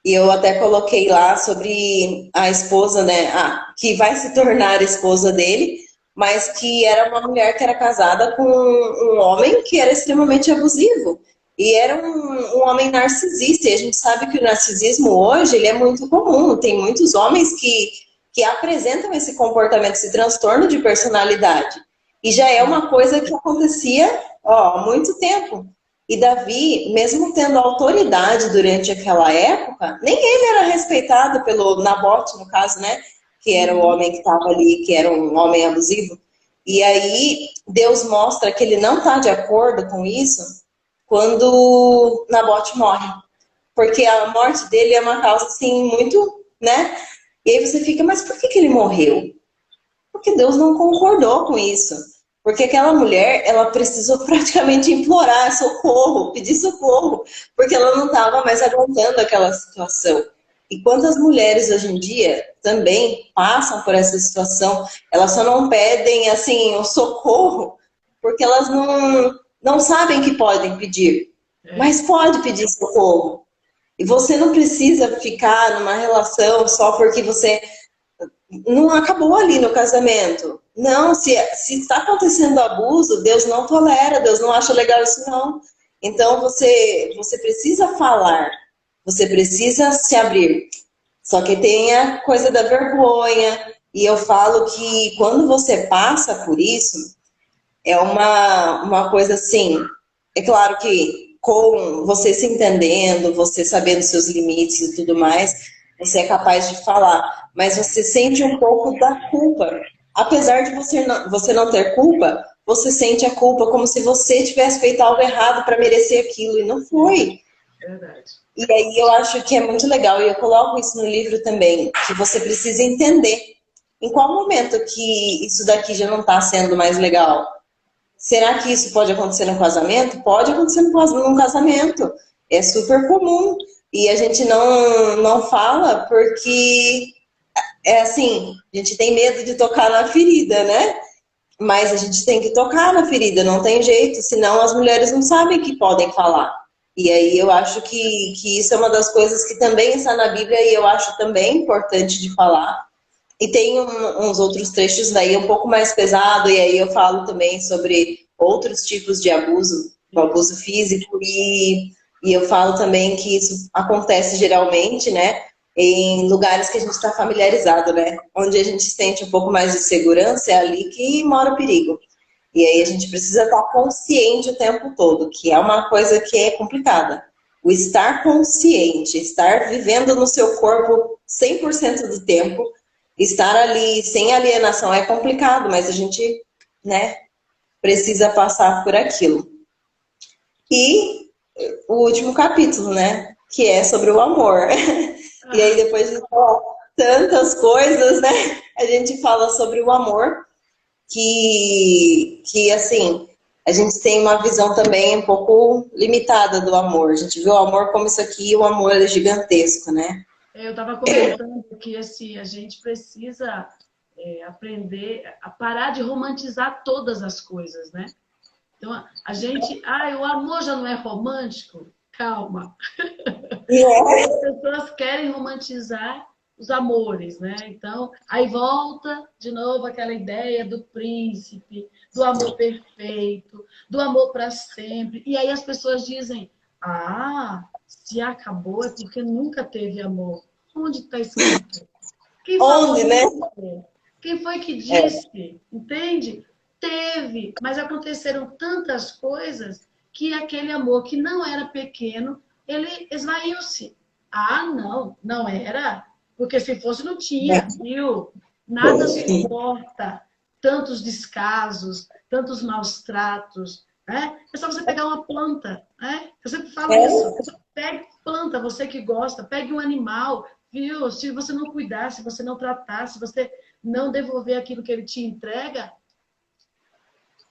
E eu até coloquei lá sobre a esposa, né, que vai se tornar a esposa dele, mas que era uma mulher que era casada com um homem que era extremamente abusivo. E era um homem narcisista, e a gente sabe que o narcisismo hoje ele é muito comum. Tem muitos homens que apresentam esse comportamento, esse transtorno de personalidade. E já é uma coisa que acontecia há muito tempo. E Davi, mesmo tendo autoridade durante aquela época, nem ele era respeitado pelo Nabote, no caso, né? Que era o homem que estava ali, que era um homem abusivo. E aí Deus mostra que ele não está de acordo com isso quando Nabote morre. Porque a morte dele é uma causa, assim, muito, né? E aí você fica, mas por que ele morreu? Porque Deus não concordou com isso. Porque aquela mulher, ela precisou praticamente implorar socorro, pedir socorro, porque ela não estava mais aguentando aquela situação. E quantas mulheres hoje em dia também passam por essa situação, elas só não pedem, assim, o socorro, porque elas não sabem que podem pedir, mas pode pedir socorro. E você não precisa ficar numa relação só porque você não acabou ali no casamento. Não, se está acontecendo abuso, Deus não tolera, Deus não acha legal isso não. Então você precisa falar, você precisa se abrir. Só que tem a coisa da vergonha, e eu falo que quando você passa por isso, é uma coisa assim, é claro que com você se entendendo, você sabendo seus limites e tudo mais, você é capaz de falar, mas você sente um pouco da culpa. Apesar de você não ter culpa, você sente a culpa como se você tivesse feito algo errado para merecer aquilo, e não foi. Verdade. E aí eu acho que é muito legal, e eu coloco isso no livro também, que você precisa entender em qual momento que isso daqui já não está sendo mais legal. Será que isso pode acontecer no casamento? Pode acontecer num casamento. É super comum. E a gente não fala porque, é assim, a gente tem medo de tocar na ferida, né? Mas a gente tem que tocar na ferida, não tem jeito, senão as mulheres não sabem que podem falar. E aí eu acho que isso é uma das coisas que também está na Bíblia e eu acho também importante de falar. E tem uns outros trechos daí um pouco mais pesado, e aí eu falo também sobre outros tipos de abuso, o abuso físico, e eu falo também que isso acontece geralmente, né, em lugares que a gente está familiarizado, né, onde a gente sente um pouco mais de segurança, é ali que mora o perigo. E aí a gente precisa estar consciente o tempo todo, que é uma coisa que é complicada. O estar consciente, estar vivendo no seu corpo 100% do tempo, estar ali sem alienação é complicado, mas a gente, né, precisa passar por aquilo. E o último capítulo, né, que é sobre o amor. E aí depois de tantas coisas, né, a gente fala sobre o amor, que assim, a gente tem uma visão também um pouco limitada do amor. A gente vê o amor como isso aqui e o amor é gigantesco, né? Eu estava comentando que assim, a gente precisa aprender a parar de romantizar todas as coisas, né? Então, a gente... o amor já não é romântico? Calma. As pessoas querem romantizar os amores, né? Então, aí volta de novo aquela ideia do príncipe, do amor perfeito, do amor para sempre. E aí as pessoas dizem: se acabou é porque nunca teve amor. Onde está escrito? Quem falou Onde, né? isso? Quem foi que disse? Entende? Teve, mas aconteceram tantas coisas que aquele amor que não era pequeno, ele esvaiu-se. Não, não era, porque se fosse não tinha, viu? Nada suporta tantos descasos, tantos maus tratos, né? É só você pegar uma planta, né? Eu sempre falo isso. Pegue planta, você que gosta, pegue um animal, viu? Se você não cuidar, se você não tratar, se você não devolver aquilo que ele te entrega,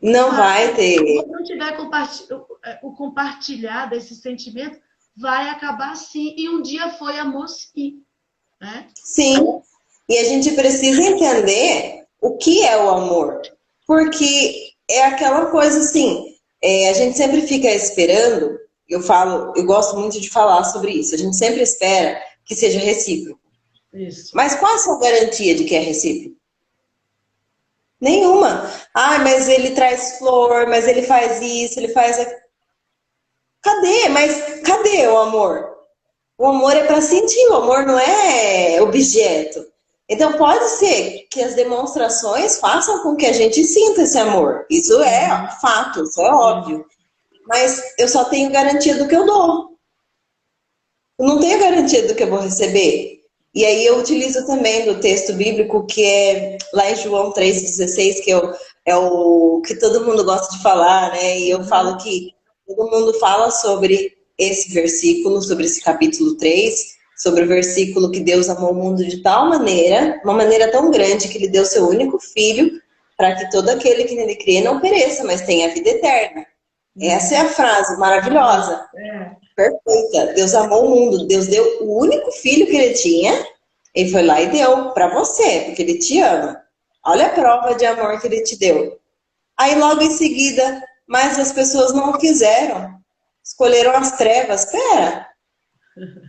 não vai ter. se não tiver o compartilhar desse sentimento, vai acabar sim. E um dia foi amor sim. Né? Sim. E a gente precisa entender o que é o amor. Porque é aquela coisa assim, a gente sempre fica esperando, eu gosto muito de falar sobre isso, a gente sempre espera que seja recíproco. Isso. Mas qual a sua garantia de que é recíproco? Nenhuma. Mas ele traz flor, mas ele faz isso, ele faz aquilo. Cadê? Mas cadê o amor? O amor é para sentir, o amor não é objeto. Então pode ser que as demonstrações façam com que a gente sinta esse amor. Isso é fato, isso é óbvio. Mas eu só tenho garantia do que eu dou. Eu não tenho garantia do que eu vou receber. E aí eu utilizo também do texto bíblico que é lá em João 3,16, que é o que todo mundo gosta de falar, né? E eu falo que todo mundo fala sobre esse versículo, sobre esse capítulo 3, sobre o versículo que Deus amou o mundo de tal maneira, uma maneira tão grande que ele deu seu único filho, para que todo aquele que nele crê não pereça, mas tenha a vida eterna. Essa é a frase maravilhosa. Perfeita. Deus amou o mundo. Deus deu o único filho que ele tinha. Ele foi lá e deu para você, porque ele te ama. Olha a prova de amor que ele te deu. Aí logo em seguida, mas as pessoas não quiseram. Escolheram as trevas. Pera,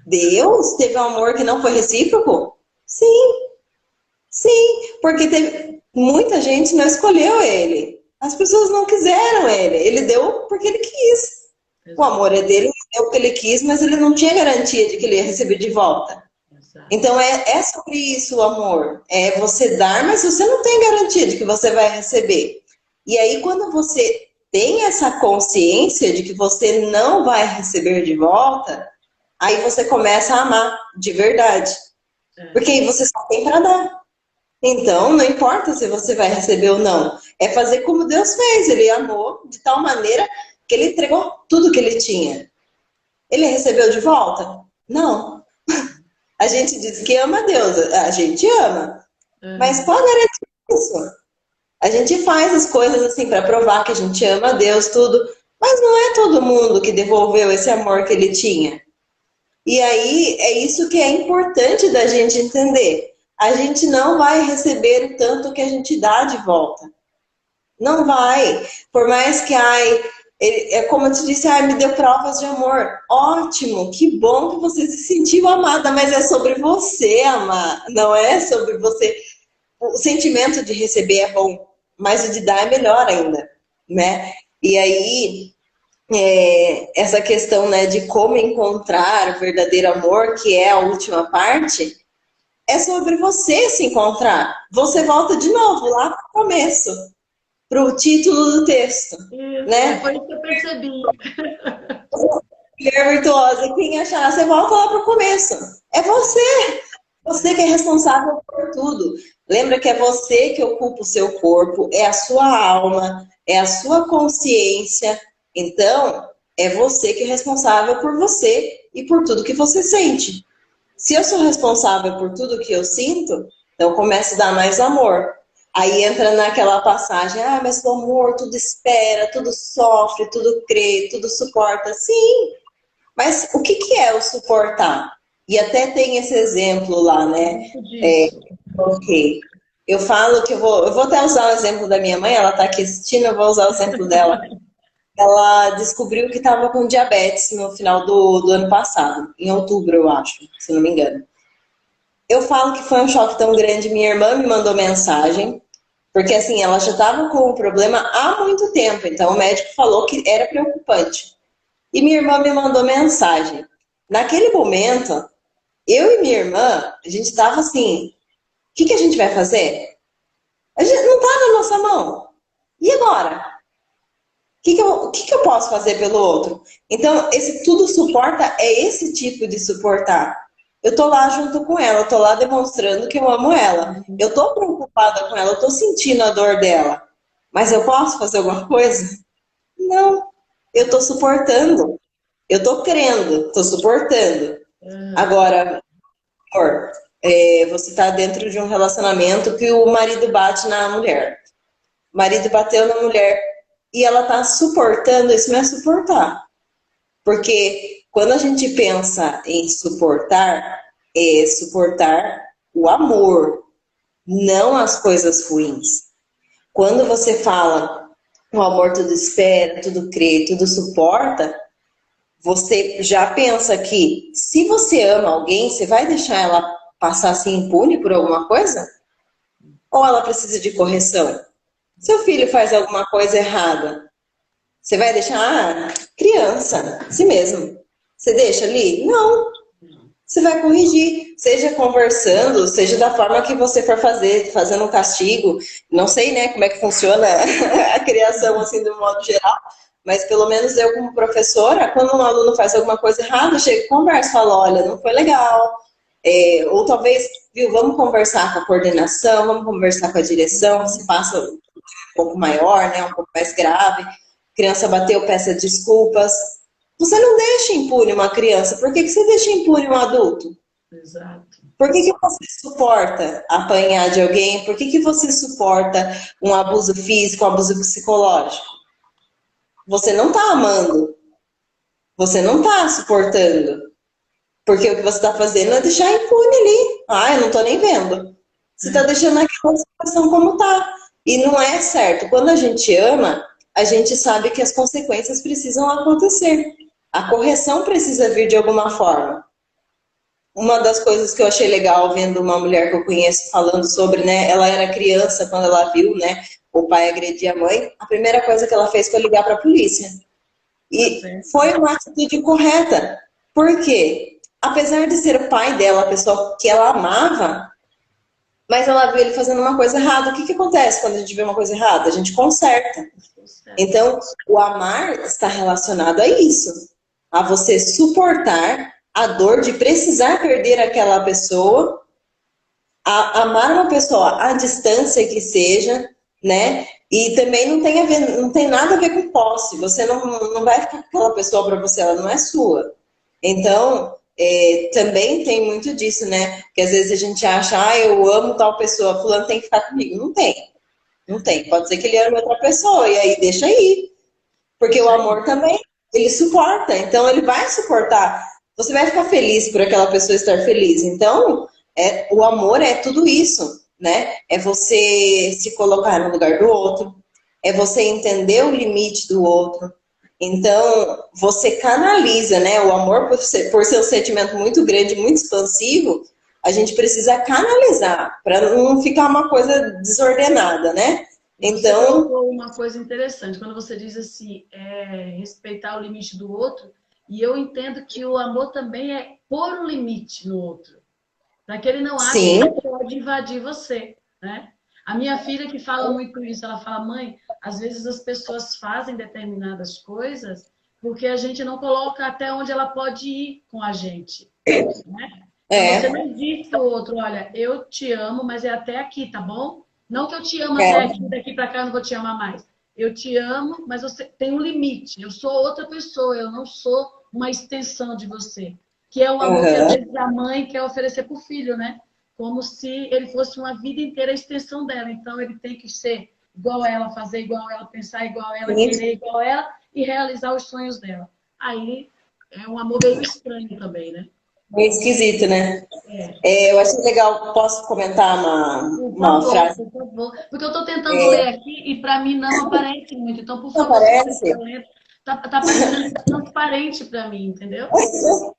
Deus teve um amor que não foi recíproco? Sim, sim. Porque muita gente não escolheu ele. As pessoas não quiseram ele. Ele deu porque ele quis. O amor é dele, ele deu o que ele quis, mas ele não tinha garantia de que ele ia receber de volta. Então é sobre isso o amor. É você dar, mas você não tem garantia de que você vai receber. E aí quando você tem essa consciência de que você não vai receber de volta, aí você começa a amar de verdade. Porque aí você só tem para dar. Então, não importa se você vai receber ou não. É fazer como Deus fez. Ele amou de tal maneira que ele entregou tudo que ele tinha. Ele recebeu de volta? Não. A gente diz que ama a Deus, a gente ama. Mas qual a garantia disso? A gente faz as coisas assim para provar que a gente ama a Deus, tudo, mas não é todo mundo que devolveu esse amor que ele tinha. E aí é isso que é importante da gente entender. A gente não vai receber o tanto que a gente dá de volta. Não vai. Por mais que, é como eu te disse, me deu provas de amor. Ótimo, que bom que você se sentiu amada, mas é sobre você amar, não é sobre você. O sentimento de receber é bom, mas o de dar é melhor ainda, né? E aí, essa questão, né, de como encontrar o verdadeiro amor, que é a última parte, é sobre você se encontrar. Você volta de novo lá para o começo, para o título do texto, né? Foi isso que eu percebi. Mulher virtuosa, quem achar, você volta lá para o começo. É você. Você que é responsável por tudo. Lembra que é você que ocupa o seu corpo, é a sua alma, é a sua consciência. Então, é você que é responsável por você e por tudo que você sente. Se eu sou responsável por tudo que eu sinto, então eu começo a dar mais amor. Aí entra naquela passagem, mas o amor tudo espera, tudo sofre, tudo crê, tudo suporta. Sim, mas o que é o suportar? E até tem esse exemplo lá, né? Ok. Eu falo que eu vou até usar o exemplo da minha mãe, ela está aqui assistindo, eu vou usar o exemplo dela. Ela descobriu que estava com diabetes no final do ano passado, em outubro, eu acho, se não me engano. Eu falo que foi um choque tão grande, minha irmã me mandou mensagem, porque assim, ela já estava com o problema há muito tempo, então o médico falou que era preocupante. E minha irmã me mandou mensagem. Naquele momento, eu e minha irmã, a gente estava assim, o que a gente vai fazer? A gente não está na nossa mão. E agora? O que eu posso fazer pelo outro? Então, esse tudo suporta é esse tipo de suportar. Eu tô lá junto com ela, eu tô lá demonstrando que eu amo ela. Eu tô preocupada com ela, eu tô sentindo a dor dela. Mas eu posso fazer alguma coisa? Não. Eu tô suportando. Eu tô crendo, tô suportando. Agora, amor, você está dentro de um relacionamento que o marido bate na mulher. O marido bateu na mulher e ela está suportando, isso não é suportar. Porque quando a gente pensa em suportar, é suportar o amor, não as coisas ruins. Quando você fala o amor tudo espera, tudo crê, tudo suporta, você já pensa que se você ama alguém, você vai deixar ela passar assim impune por alguma coisa? Ou ela precisa de correção? Seu filho faz alguma coisa errada, você vai deixar, criança, si mesmo. Você deixa ali? Não. Você vai corrigir, seja conversando, seja da forma que você for fazer, fazendo um castigo. Não sei, né, como é que funciona a criação, assim, do modo geral, mas pelo menos eu, como professora, quando um aluno faz alguma coisa errada, eu chego e converso, falo, olha, não foi legal. Ou talvez, viu, vamos conversar com a coordenação, vamos conversar com a direção, se passa um pouco maior, né, um pouco mais grave. Criança bateu, peça desculpas. Você não deixa impune uma criança. Por que você deixa impune um adulto? Exato. Por que você suporta apanhar de alguém? Por que você suporta um abuso físico, um abuso psicológico? Você não está amando. Você não está suportando. Porque o que você está fazendo é deixar impune ali. Eu não estou nem vendo. Você está deixando aquela situação como está. E não é certo. Quando a gente ama, a gente sabe que as consequências precisam acontecer. A correção precisa vir de alguma forma. Uma das coisas que eu achei legal vendo uma mulher que eu conheço falando sobre, né? Ela era criança quando ela viu, né? O pai agredir a mãe. A primeira coisa que ela fez foi ligar para a polícia. E foi uma atitude correta. Por quê? Apesar de ser o pai dela, a pessoa que ela amava, mas ela viu ele fazendo uma coisa errada. O que acontece quando a gente vê uma coisa errada? A gente conserta. Então, o amar está relacionado a isso. A você suportar a dor de precisar perder aquela pessoa, a amar uma pessoa à distância que seja, né? E também não tem nada a ver com posse. Você não vai ficar com aquela pessoa para você, ela não é sua. Então, também tem muito disso, né? Porque às vezes a gente acha, eu amo tal pessoa, fulano tem que ficar comigo. Não tem, não tem. Pode ser que ele ame outra pessoa, e aí deixa aí. Porque o Isso aí. amor também, ele suporta, então ele vai suportar. Você vai ficar feliz por aquela pessoa estar feliz. Então, o amor é tudo isso, né? É você se colocar no lugar do outro, é você entender o limite do outro. Então, você canaliza, né? O amor, por ser um sentimento muito grande, muito expansivo, a gente precisa canalizar para não ficar uma coisa desordenada, né? E você Então, colocou uma coisa interessante, quando você diz assim, respeitar o limite do outro, e eu entendo que o amor também é pôr o limite no outro, para que ele não ache que sim, ele pode invadir você, né? A minha filha que fala muito isso, ela fala, mãe, às vezes as pessoas fazem determinadas coisas porque a gente não coloca até onde ela pode ir com a gente, né? Então você é, não diz para o outro, olha, eu te amo, mas é até aqui, tá bom? Não que eu te amo até é. aqui, daqui para cá eu não vou te amar mais. Eu te amo, mas você tem um limite. Eu sou outra pessoa, eu não sou uma extensão de você. Que é o amor que às Uhum. vezes a mãe quer oferecer para o filho, né? Como se ele fosse uma vida inteira a extensão dela. Então ele tem que ser igual a ela, fazer igual a ela, pensar igual a ela, querer igual a ela e realizar os sonhos dela. Aí é um amor meio estranho também, né? Meio esquisito, né? É. Eu achei legal, posso comentar Por uma favor, frase por favor. Porque eu estou tentando ler aqui e para mim não aparece muito. Então, por que favor, se você aparece? está lendo, tá parecendo transparente para mim, entendeu? Pode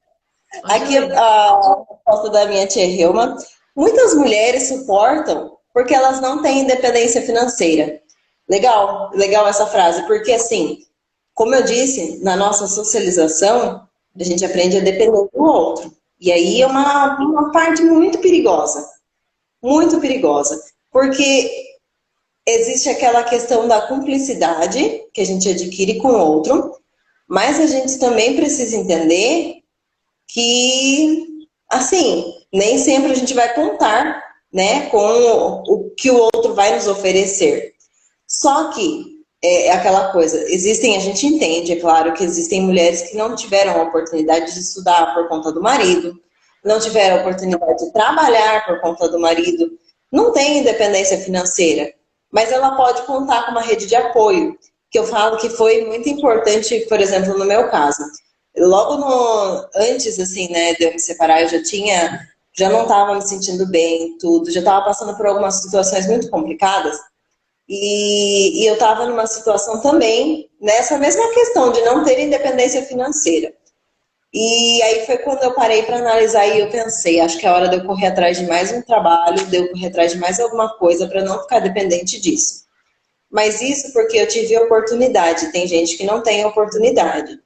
Aqui ler. a resposta da minha tia Hilma. Muitas mulheres suportam porque elas não têm independência financeira. Legal, legal essa frase, porque assim, como eu disse, na nossa socialização, a gente aprende a depender do outro. E aí é uma parte muito perigosa. Muito perigosa. Porque existe aquela questão da cumplicidade que a gente adquire com o outro, mas a gente também precisa entender que, assim, nem sempre a gente vai contar, né, com o que o outro vai nos oferecer. Só que é aquela coisa, a gente entende, é claro, que existem mulheres que não tiveram a oportunidade de estudar por conta do marido, não tiveram a oportunidade de trabalhar por conta do marido, não tem independência financeira, mas ela pode contar com uma rede de apoio, que eu falo que foi muito importante, por exemplo, no meu caso. Logo antes, assim, né, de eu me separar, já não estava me sentindo bem, tudo, já estava passando por algumas situações muito complicadas, e eu estava numa situação também, nessa mesma questão de não ter independência financeira. E aí foi quando eu parei para analisar e eu pensei, acho que é hora de eu correr atrás de mais um trabalho, de eu correr atrás de mais alguma coisa para não ficar dependente disso. Mas isso porque eu tive oportunidade, tem gente que não tem oportunidade.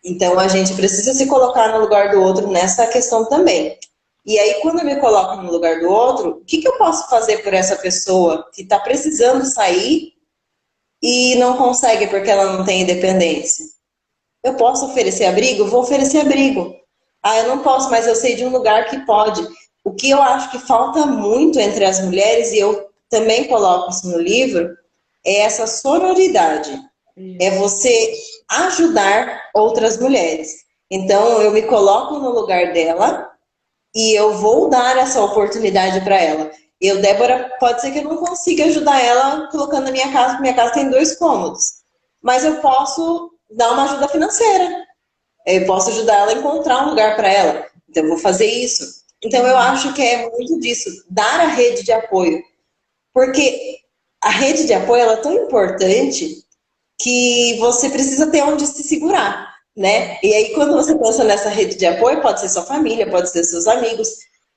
Então a gente precisa se colocar no lugar do outro nessa questão também. E aí, quando eu me coloco no lugar do outro, o que eu posso fazer por essa pessoa que está precisando sair e não consegue porque ela não tem independência? Eu posso oferecer abrigo? Vou oferecer abrigo. Eu não posso, mas eu sei de um lugar que pode. O que eu acho que falta muito entre as mulheres, e eu também coloco isso no livro, é essa sororidade. É Isso. você ajudar outras mulheres. Então, eu me coloco no lugar dela e eu vou dar essa oportunidade para ela. Eu, Débora, pode ser que eu não consiga ajudar ela colocando a minha casa, porque minha casa tem 2 cômodos. Mas eu posso dar uma ajuda financeira. Eu posso ajudar ela a encontrar um lugar para ela. Então, eu vou fazer isso. Então, eu acho que é muito disso, dar a rede de apoio. Porque a rede de apoio ela é tão importante que você precisa ter onde se segurar, né? E aí, quando você pensa nessa rede de apoio, pode ser sua família, pode ser seus amigos.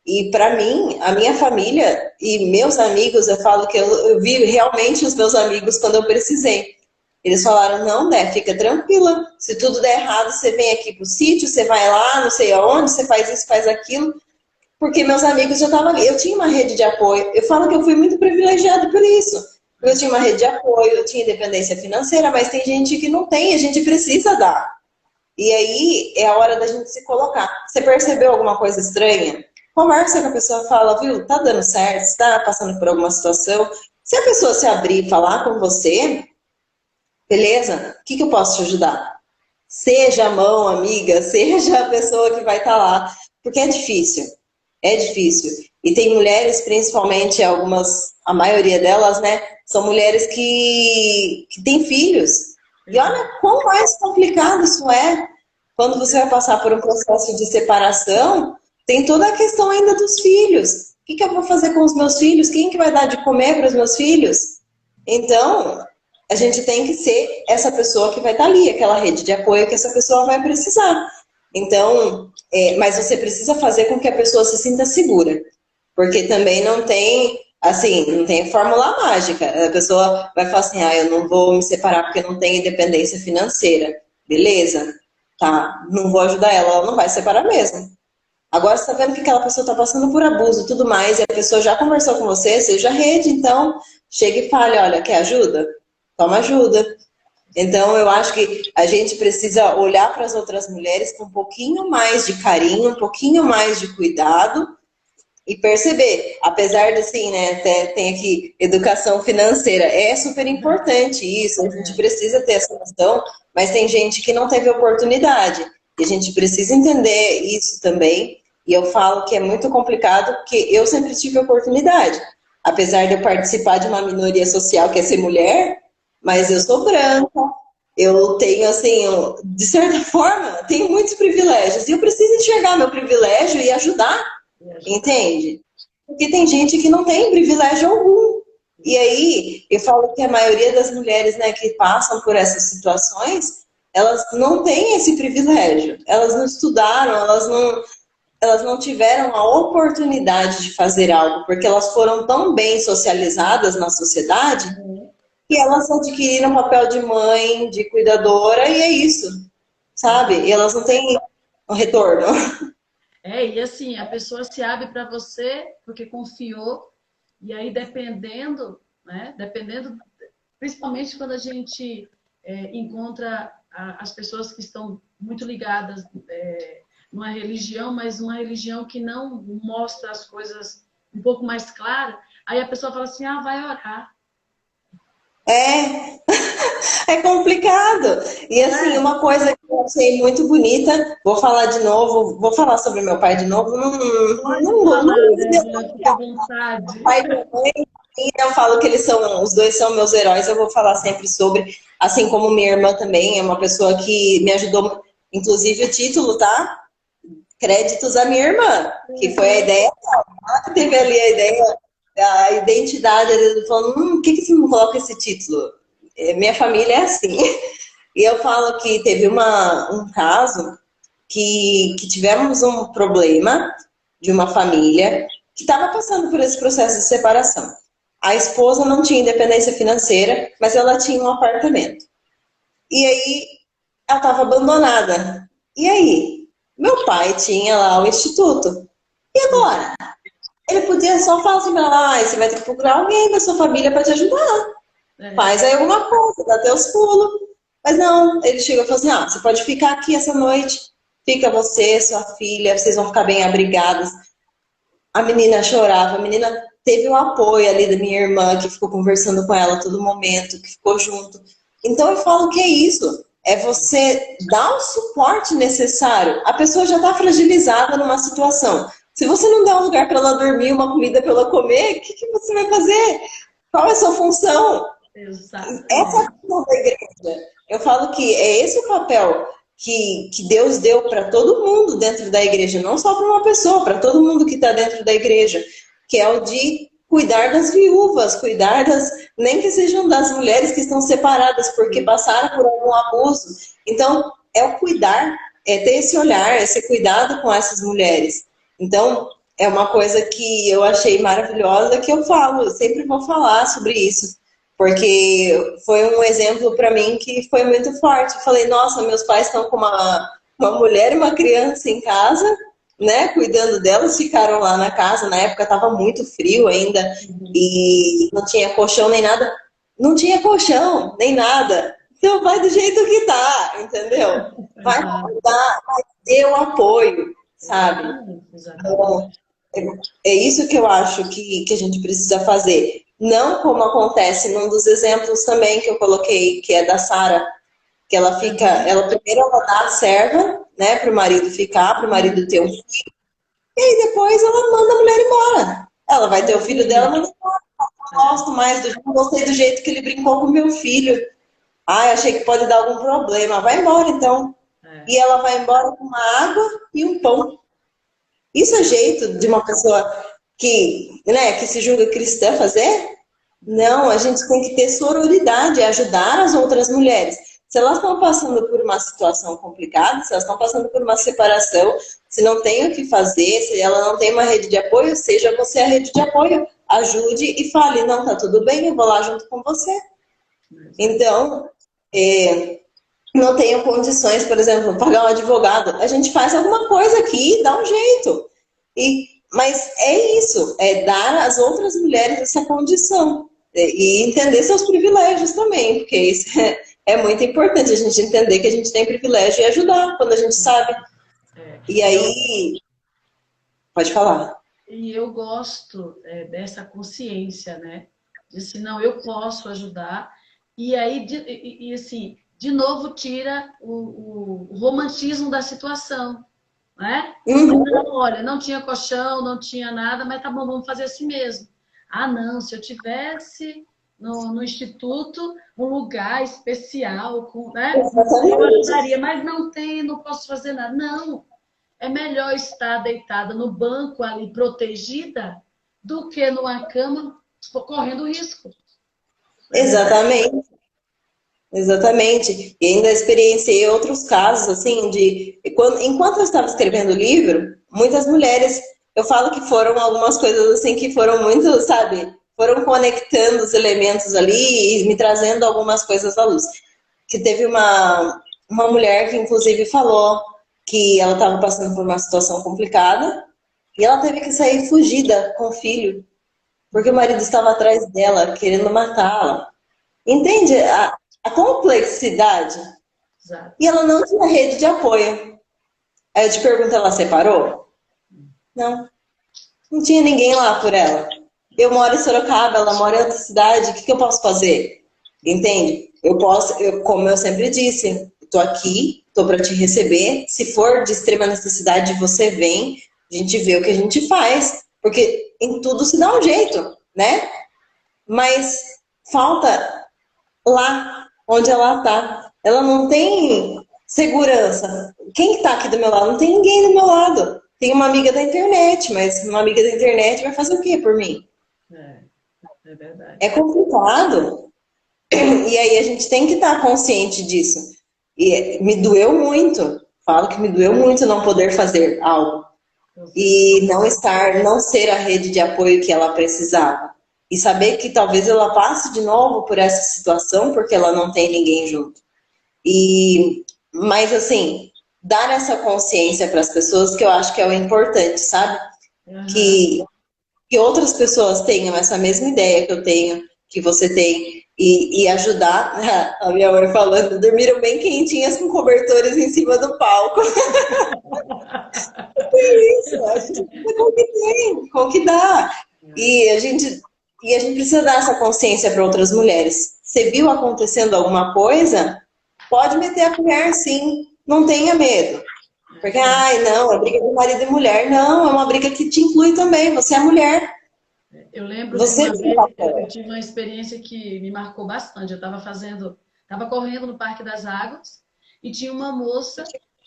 E para mim, a minha família e meus amigos, eu falo que eu vi realmente os meus amigos quando eu precisei. Eles falaram, não, né, fica tranquila. Se tudo der errado, você vem aqui pro sítio, você vai lá, não sei aonde, você faz isso, faz aquilo. Porque meus amigos já estavam ali. Eu tinha uma rede de apoio. Eu falo que eu fui muito privilegiada por isso. Eu tinha uma rede de apoio, eu tinha independência financeira, mas tem gente que não tem, a gente precisa dar. E aí é a hora da gente se colocar. Você percebeu alguma coisa estranha? Conversa com a pessoa, fala, viu, tá dando certo, está passando por alguma situação. Se a pessoa se abrir e falar com você, beleza, o que eu posso te ajudar? seja a mão amiga, seja a pessoa que vai estar lá, porque é difícil, é difícil. E tem mulheres, principalmente algumas, a maioria delas, né, são mulheres que têm filhos. E olha quão mais complicado isso é. Quando você vai passar por um processo de separação, tem toda a questão ainda dos filhos. O que eu vou fazer com os meus filhos? Quem que vai dar de comer para os meus filhos? Então, a gente tem que ser essa pessoa que vai estar ali, aquela rede de apoio que essa pessoa vai precisar. Então, mas você precisa fazer com que a pessoa se sinta segura. Porque também não tem, assim, não tem fórmula mágica. A pessoa vai falar assim, eu não vou me separar porque não tenho independência financeira. Beleza, tá, não vou ajudar ela não vai se separar mesmo. Agora você tá vendo que aquela pessoa tá passando por abuso e tudo mais, e a pessoa já conversou com você, seja rede, então chega e fale, olha, quer ajuda? Toma ajuda. Então eu acho que a gente precisa olhar para as outras mulheres com um pouquinho mais de carinho, um pouquinho mais de cuidado, e perceber, apesar de assim, né, até tem aqui educação financeira, é super importante isso, a gente precisa ter essa noção, mas tem gente que não teve oportunidade, e a gente precisa entender isso também, e eu falo que é muito complicado, porque eu sempre tive oportunidade, apesar de eu participar de uma minoria social que é ser mulher, mas eu sou branca, eu tenho, assim, de certa forma, tenho muitos privilégios, e eu preciso enxergar meu privilégio e ajudar. Entende? Porque tem gente que não tem privilégio algum. E aí, eu falo que a maioria das mulheres, né, que passam por essas situações, elas não têm esse privilégio. Elas não estudaram, elas não tiveram a oportunidade de fazer algo, porque elas foram tão bem socializadas na sociedade que elas adquiriram papel de mãe, de cuidadora, e é isso, sabe? E elas não têm um retorno. E assim, a pessoa se abre para você porque confiou, e aí dependendo, né? Dependendo, principalmente quando a gente encontra as pessoas que estão muito ligadas numa religião, mas uma religião que não mostra as coisas um pouco mais claras, aí a pessoa fala assim, vai orar. É, é complicado. E assim, uma coisa que eu achei muito bonita, vou falar de novo, vou falar sobre meu pai de novo, Pode falar, Débora, fica à vontade. pai e minha mãe, eu falo que eles são, os dois são meus heróis, eu vou falar sempre sobre, assim como minha irmã também, é uma pessoa que me ajudou, inclusive o título, tá? Créditos à minha irmã, que foi a ideia, ela que teve ali a ideia, a identidade, ele falou, por que você não coloca esse título? Minha família é assim. E eu falo que teve um caso que tivemos um problema de uma família que estava passando por esse processo de separação. A esposa não tinha independência financeira, mas ela tinha um apartamento. E aí ela estava abandonada. E aí? Meu pai tinha lá o instituto. E agora? Ele podia só falar assim, você vai ter que procurar alguém da sua família para te ajudar. Faz aí alguma coisa, dá teus pulos. Mas não, ele chegou e falou assim, você pode ficar aqui essa noite. Fica você, sua filha, vocês vão ficar bem abrigadas. A menina chorava, a menina teve o apoio ali da minha irmã, que ficou conversando com ela a todo momento, que ficou junto. Então eu falo que é isso, é você dar o suporte necessário. A pessoa já está fragilizada numa situação. Se você não der um lugar para ela dormir, uma comida para ela comer, o que você vai fazer? Qual é a sua função? Exato. Essa é a função da igreja. Eu falo que é esse o papel que Deus deu para todo mundo dentro da igreja, não só para uma pessoa, para todo mundo que está dentro da igreja, que é o de cuidar das viúvas, cuidar nem que sejam das mulheres que estão separadas porque passaram por algum abuso. Então, é o cuidar, é ter esse olhar, esse cuidado com essas mulheres. Então, é uma coisa que eu achei maravilhosa, que eu falo, eu sempre vou falar sobre isso. Porque foi um exemplo para mim que foi muito forte. Eu falei, nossa, meus pais estão com uma mulher e uma criança em casa, né, cuidando delas, ficaram lá na casa. Na época estava muito frio ainda e não tinha colchão nem nada. Não tinha colchão nem nada. Então vai do jeito que tá, entendeu? Vai cuidar, vai ter o apoio, sabe? Então, é isso que eu acho que a gente precisa fazer. Não como acontece num dos exemplos também que eu coloquei, que é da Sara. Que ela fica, primeiro ela dá a serva, né, para o marido ficar, para o marido ter um filho, e aí depois ela manda a mulher embora. Ela vai ter o filho dela, manda embora. Não gosto mais, não gostei do jeito que ele brincou com o meu filho. Ai, achei que pode dar algum problema. Vai embora então. E ela vai embora com uma água e um pão. Isso é jeito de uma pessoa que, né, que se julga cristã fazer? Não, a gente tem que ter sororidade, ajudar as outras mulheres. Se elas estão passando por uma situação complicada, se elas estão passando por uma separação, se não tem o que fazer, se ela não tem uma rede de apoio, seja você a rede de apoio. Ajude e fale, não, tá tudo bem, eu vou lá junto com você. Então, não tenho condições, por exemplo, pagar um advogado. A gente faz alguma coisa aqui, dá um jeito. Mas é isso, é dar às outras mulheres essa condição. E entender seus privilégios também, porque isso é muito importante, a gente entender que a gente tem privilégio e ajudar quando a gente sabe. E aí, pode falar. E eu gosto dessa consciência, né? De assim, não, eu posso ajudar. E aí, assim, de novo tira o romantismo da situação, né? Não, olha, não tinha colchão, não tinha nada, mas tá bom, vamos fazer assim mesmo. Ah, não, se eu tivesse no instituto um lugar especial, né? Eu ajudaria, mas não tem, não posso fazer nada. Não, é melhor estar deitada no banco ali, protegida, do que numa cama correndo risco. Exatamente. Exatamente. E ainda experienciei outros casos, assim, enquanto eu estava escrevendo o livro, muitas mulheres, eu falo que foram algumas coisas, assim, que foram muito, sabe, foram conectando os elementos ali e me trazendo algumas coisas à luz. Que teve uma mulher que, inclusive, falou que ela estava passando por uma situação complicada e ela teve que sair fugida com o filho, porque o marido estava atrás dela, querendo matá-la. Entende a complexidade? Exato. E ela não tinha rede de apoio. Aí eu te pergunto, ela separou? Não. Não tinha ninguém lá por ela. Eu moro em Sorocaba, ela mora em outra cidade, o que eu posso fazer? Entende? Como eu sempre disse, estou aqui, estou para te receber. Se for de extrema necessidade, você vem, a gente vê o que a gente faz, porque em tudo se dá um jeito, né? Mas falta lá onde ela está. Ela não tem segurança. Quem está aqui do meu lado? Não tem ninguém do meu lado. Tem uma amiga da internet, mas uma amiga da internet vai fazer o quê por mim? É verdade. É complicado. E aí a gente tem que estar consciente disso. E me doeu muito. Falo que me doeu muito não poder fazer algo. E não ser a rede de apoio que ela precisava. E saber que talvez ela passe de novo por essa situação porque ela não tem ninguém junto. Mas assim, dar essa consciência para as pessoas que eu acho que é o importante, sabe? Que outras pessoas tenham essa mesma ideia que eu tenho, que você tem, e ajudar. A minha mãe falando, dormiram bem quentinhas com cobertores em cima do palco. É isso, a gente precisa com o que tem, com o que dá. E a gente precisa dar essa consciência para outras mulheres. Você viu acontecendo alguma coisa? Pode meter a colher, sim. Não tenha medo. Porque, ai, não, é briga de marido e mulher. Não, é uma briga que te inclui também. Você é mulher. Eu lembro Você que uma vez eu tive uma experiência que me marcou bastante. Eu estava correndo no Parque das Águas e tinha uma moça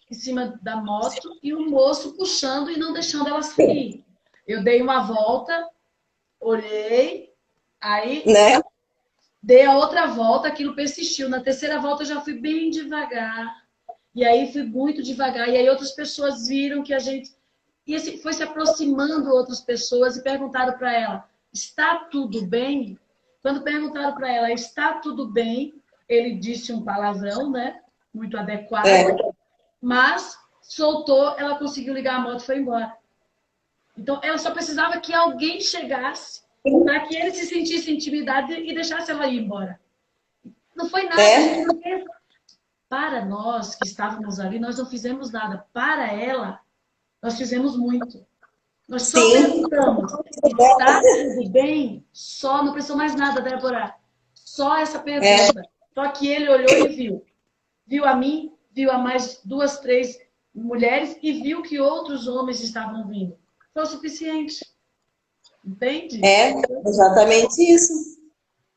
em cima da moto e um moço puxando e não deixando ela sair. Eu dei uma volta, olhei, aí né? dei a outra volta, aquilo persistiu. Na terceira volta eu já fui bem devagar. E aí fui muito devagar. E aí outras pessoas viram que a gente... E assim, foi se aproximando outras pessoas e perguntaram para ela, está tudo bem? Quando perguntaram para ela, está tudo bem? Ele disse um palavrão, né? Muito adequado. Mas soltou, ela conseguiu ligar a moto e foi embora. Então, ela só precisava que alguém chegasse para que ele se sentisse intimidado e deixasse ela ir embora. Não foi nada. Para nós que estávamos ali, nós não fizemos nada. Para ela, nós fizemos muito. Nós só perguntamos, está tudo bem? Não precisou mais nada, Débora. Só essa pergunta. Só que ele olhou e viu. viu a mim, viu a mais 2, 3 mulheres e viu que outros homens estavam vindo. Foi o suficiente. Entende? É, exatamente isso.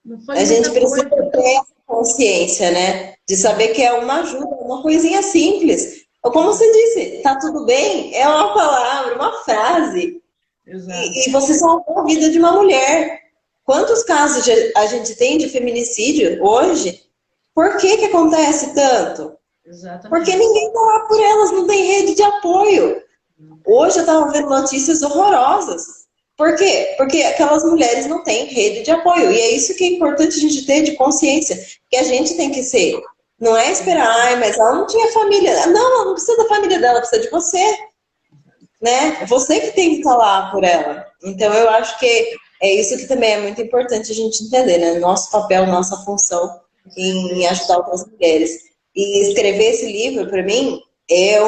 Não foi A gente muita precisa coisa. ter essa consciência, né? De saber que é uma ajuda, uma coisinha simples. Ou como você disse, tá tudo bem? É uma palavra, uma frase. Exato. E você salvou a vida de uma mulher. Quantos casos a gente tem de feminicídio hoje? Por que que acontece tanto? Porque Exatamente. ninguém tá lá por elas, não tem rede de apoio. Hoje eu estava vendo notícias horrorosas. Por quê? Porque aquelas mulheres não têm rede de apoio. E é isso que é importante a gente ter de consciência, que a gente tem que ser. Não é esperar, ai, mas ela não tinha família. Não, ela não precisa da família dela, precisa de você, né? É você que tem que estar lá por ela. Então eu acho que é isso que também é muito importante a gente entender, né? Nosso papel, nossa função Com em certeza. ajudar outras mulheres. E escrever esse livro, para mim, é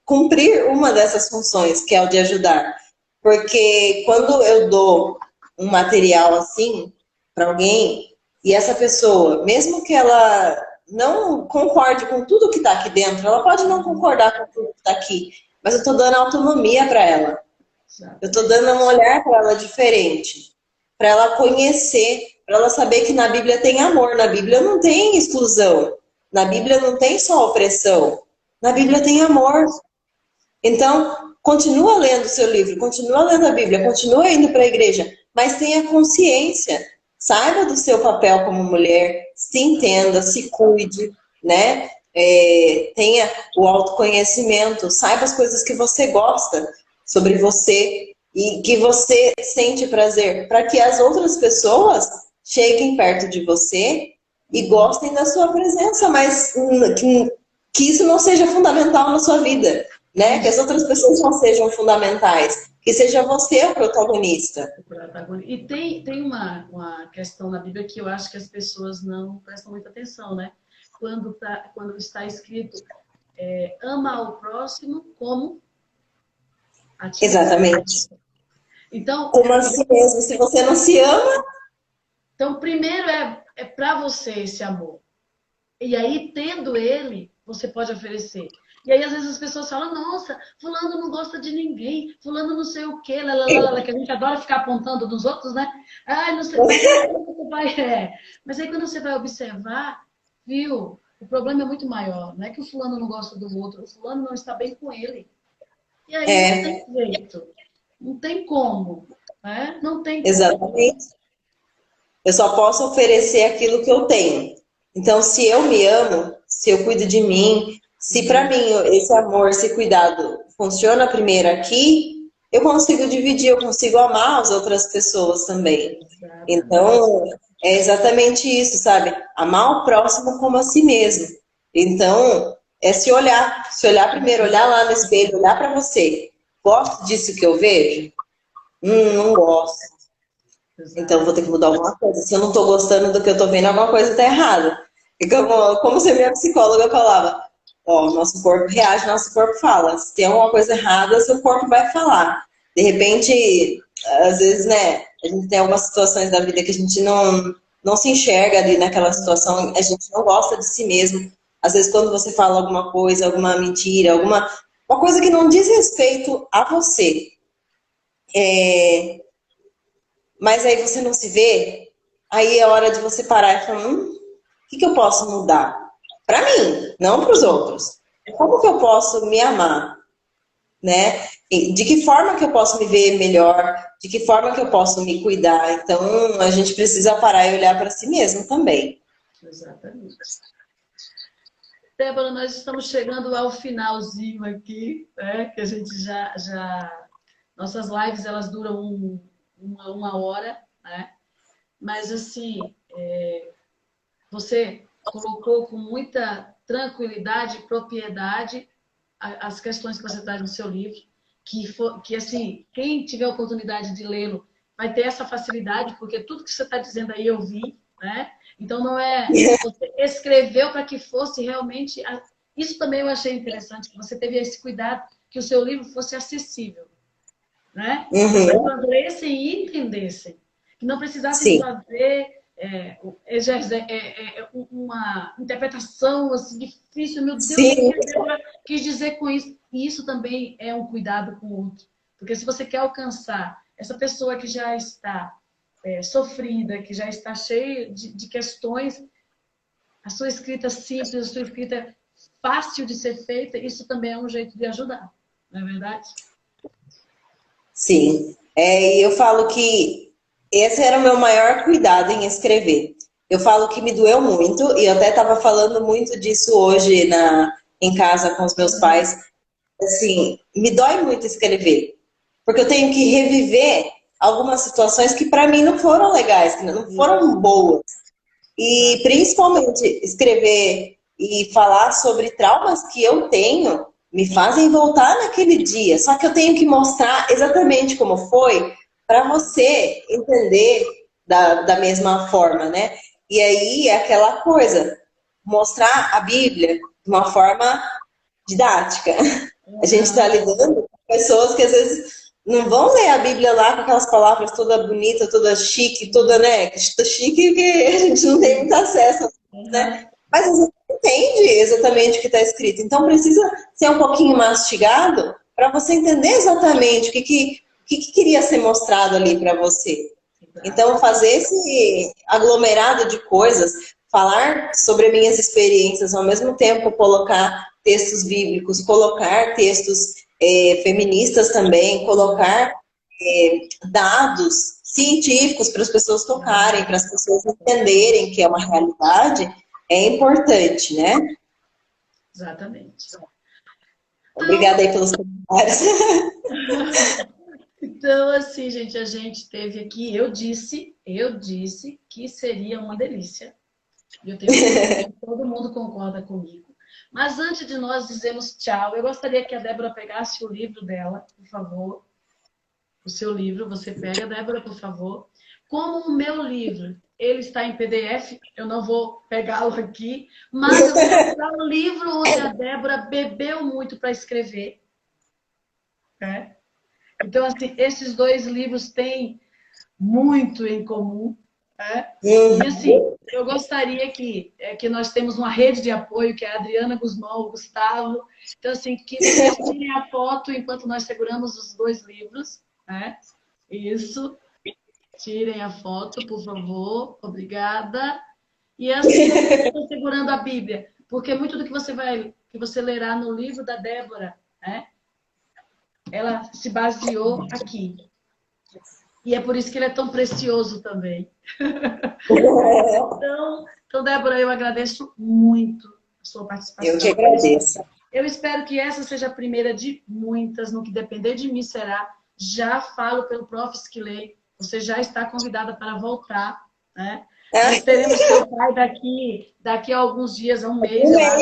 cumprir uma dessas funções, que é o de ajudar. Porque quando eu dou um material assim para alguém, e essa pessoa, mesmo que ela não concorde com tudo que está aqui dentro, ela pode não concordar com tudo que está aqui, mas eu estou dando autonomia para ela. Eu estou Exatamente. dando um olhar para ela diferente, para ela conhecer, para ela saber que na Bíblia tem amor, na Bíblia não tem exclusão, na Bíblia não tem só opressão, na Bíblia tem amor. Então, continua lendo o seu livro, continua lendo a Bíblia, continua indo para a igreja, mas tenha consciência, saiba do seu papel como mulher, se entenda, se cuide, né? Tenha o autoconhecimento, saiba as coisas que você gosta sobre você e que você sente prazer, para que as outras pessoas cheguem perto de você e gostem da sua presença, mas que isso não seja fundamental na sua vida, né? Que as Isso. outras pessoas não sejam fundamentais, que seja você o protagonista. O protagonista. E tem uma questão na Bíblia que eu acho que as pessoas não prestam muita atenção, né? Quando está escrito ama ao próximo como a ti mesmo. Exatamente. Então, Como assim mesmo? Se você não se ama, primeiro é para você esse amor. E aí, tendo ele, você pode oferecer. E aí, às vezes, as pessoas falam, nossa, fulano não gosta de ninguém, fulano não sei o quê, lalalala, que a gente adora ficar apontando dos outros, né? Ai, não sei, mas aí quando você vai, mas aí quando você vai observar, viu? O problema é muito maior. Não é que o fulano não gosta do outro, o fulano não está bem com ele. E aí não tem é, jeito, não tem como, né? Não tem como. exatamente. Eu só posso oferecer aquilo que eu tenho. Então, se eu me amo, se eu cuido de mim, se para mim esse amor, esse cuidado funciona primeiro aqui, eu consigo dividir, eu consigo amar as outras pessoas também. Exatamente. Então, é exatamente isso, sabe? Amar o próximo como a si mesmo. Então, é se olhar primeiro, olhar lá no espelho, olhar para você. Gosto disso que eu vejo? Não gosto. Então, vou ter que mudar alguma coisa. Se eu não estou gostando do que eu estou vendo, alguma coisa está errada. E como se a minha psicóloga falava, ó, nosso corpo reage, nosso corpo fala. Se tem alguma coisa errada, seu corpo vai falar. De repente, às vezes, né, a gente tem algumas situações da vida que a gente não se enxerga ali naquela situação, a gente não gosta de si mesmo. Às vezes, quando você fala alguma coisa, alguma mentira, uma coisa que não diz respeito a você, mas aí você não se vê, aí é hora de você parar e falar, o que eu posso mudar? Para mim, não para os outros. Como que eu posso me amar? Né? E de que forma que eu posso me ver melhor? De que forma que eu posso me cuidar? Então, a gente precisa parar e olhar para si mesmo também. Exatamente. Débora, nós estamos chegando ao finalzinho aqui, né? Que a gente já... Nossas lives, elas duram uma hora, né? Mas, assim, você colocou com muita tranquilidade e propriedade as questões que você traz no seu livro, que assim, quem tiver a oportunidade de lê-lo vai ter essa facilidade, porque tudo que você está dizendo aí eu vi, né? Então não é... Você escreveu para que fosse realmente... Isso também eu achei interessante, que você teve esse cuidado que o seu livro fosse acessível, né? Que as Uhum, pessoas lessem e entendessem. Que não precisassem sim. fazer uma interpretação assim, difícil. Meu Deus, o Sim, que a Débora quis dizer com isso? E isso também é um cuidado com o outro. Porque se você quer alcançar essa pessoa que já está sofrida, que já está cheia de questões, a sua escrita simples, a sua escrita fácil de ser feita, isso também é um jeito de ajudar, não é verdade? sim. E eu falo que esse era o meu maior cuidado em escrever. Eu falo que me doeu muito, e eu até estava falando muito disso hoje em casa com os meus pais. Assim, me dói muito escrever, porque eu tenho que reviver algumas situações que para mim não foram legais, que não foram boas. E principalmente escrever e falar sobre traumas que eu tenho me fazem voltar naquele dia. Só que eu tenho que mostrar exatamente como foi para você entender da mesma forma, né? E aí é aquela coisa, mostrar a Bíblia de uma forma didática. A gente está Uhum. lidando com pessoas que às vezes não vão ler a Bíblia lá com aquelas palavras toda bonita, toda chique, toda, né? Chique que a gente não tem muito acesso, né? Uhum. Mas a gente entende exatamente o que está escrito. Então precisa ser um pouquinho mastigado para você entender exatamente o que queria ser mostrado ali para você. Então, Exato. fazer esse aglomerado de coisas, falar sobre minhas experiências, ao mesmo tempo colocar textos bíblicos, colocar textos feministas também, colocar dados científicos para as pessoas tocarem, para as pessoas entenderem que é uma realidade, é importante, né? Exatamente. Obrigada Então, aí pelos comentários. então, assim, gente, a gente teve aqui, eu disse que seria uma delícia. E eu tenho certeza que todo mundo concorda comigo. Mas antes de nós dizermos tchau, eu gostaria que a Débora pegasse o livro dela, por favor. O seu livro, você pega, Débora, por favor. Como o meu livro, ele está em PDF, eu não vou pegá-lo aqui, mas eu vou mostrar o livro onde a Débora bebeu muito para escrever. Né? Então, assim, esses dois livros têm muito em comum. Né? E, assim, eu gostaria que nós temos uma rede de apoio, que é a Adriana Guzmão, o Gustavo. Então, assim, que vocês tirem a foto enquanto nós seguramos os dois livros. Né? Isso. Tirem a foto, por favor. Obrigada. E assim, vocês estão segurando a Bíblia, porque muito do que você lerá no livro da Débora, né? Ela se baseou aqui. E é por isso que ele é tão precioso também. Então, Débora, eu agradeço muito a sua Eu que participação. agradeço. Eu espero que essa seja a primeira de muitas. No que depender de mim será. Já falo pelo Prof. Skillay. Você já está convidada para voltar, né? Nós teremos seu pai daqui a alguns dias, a um mês, eu acho.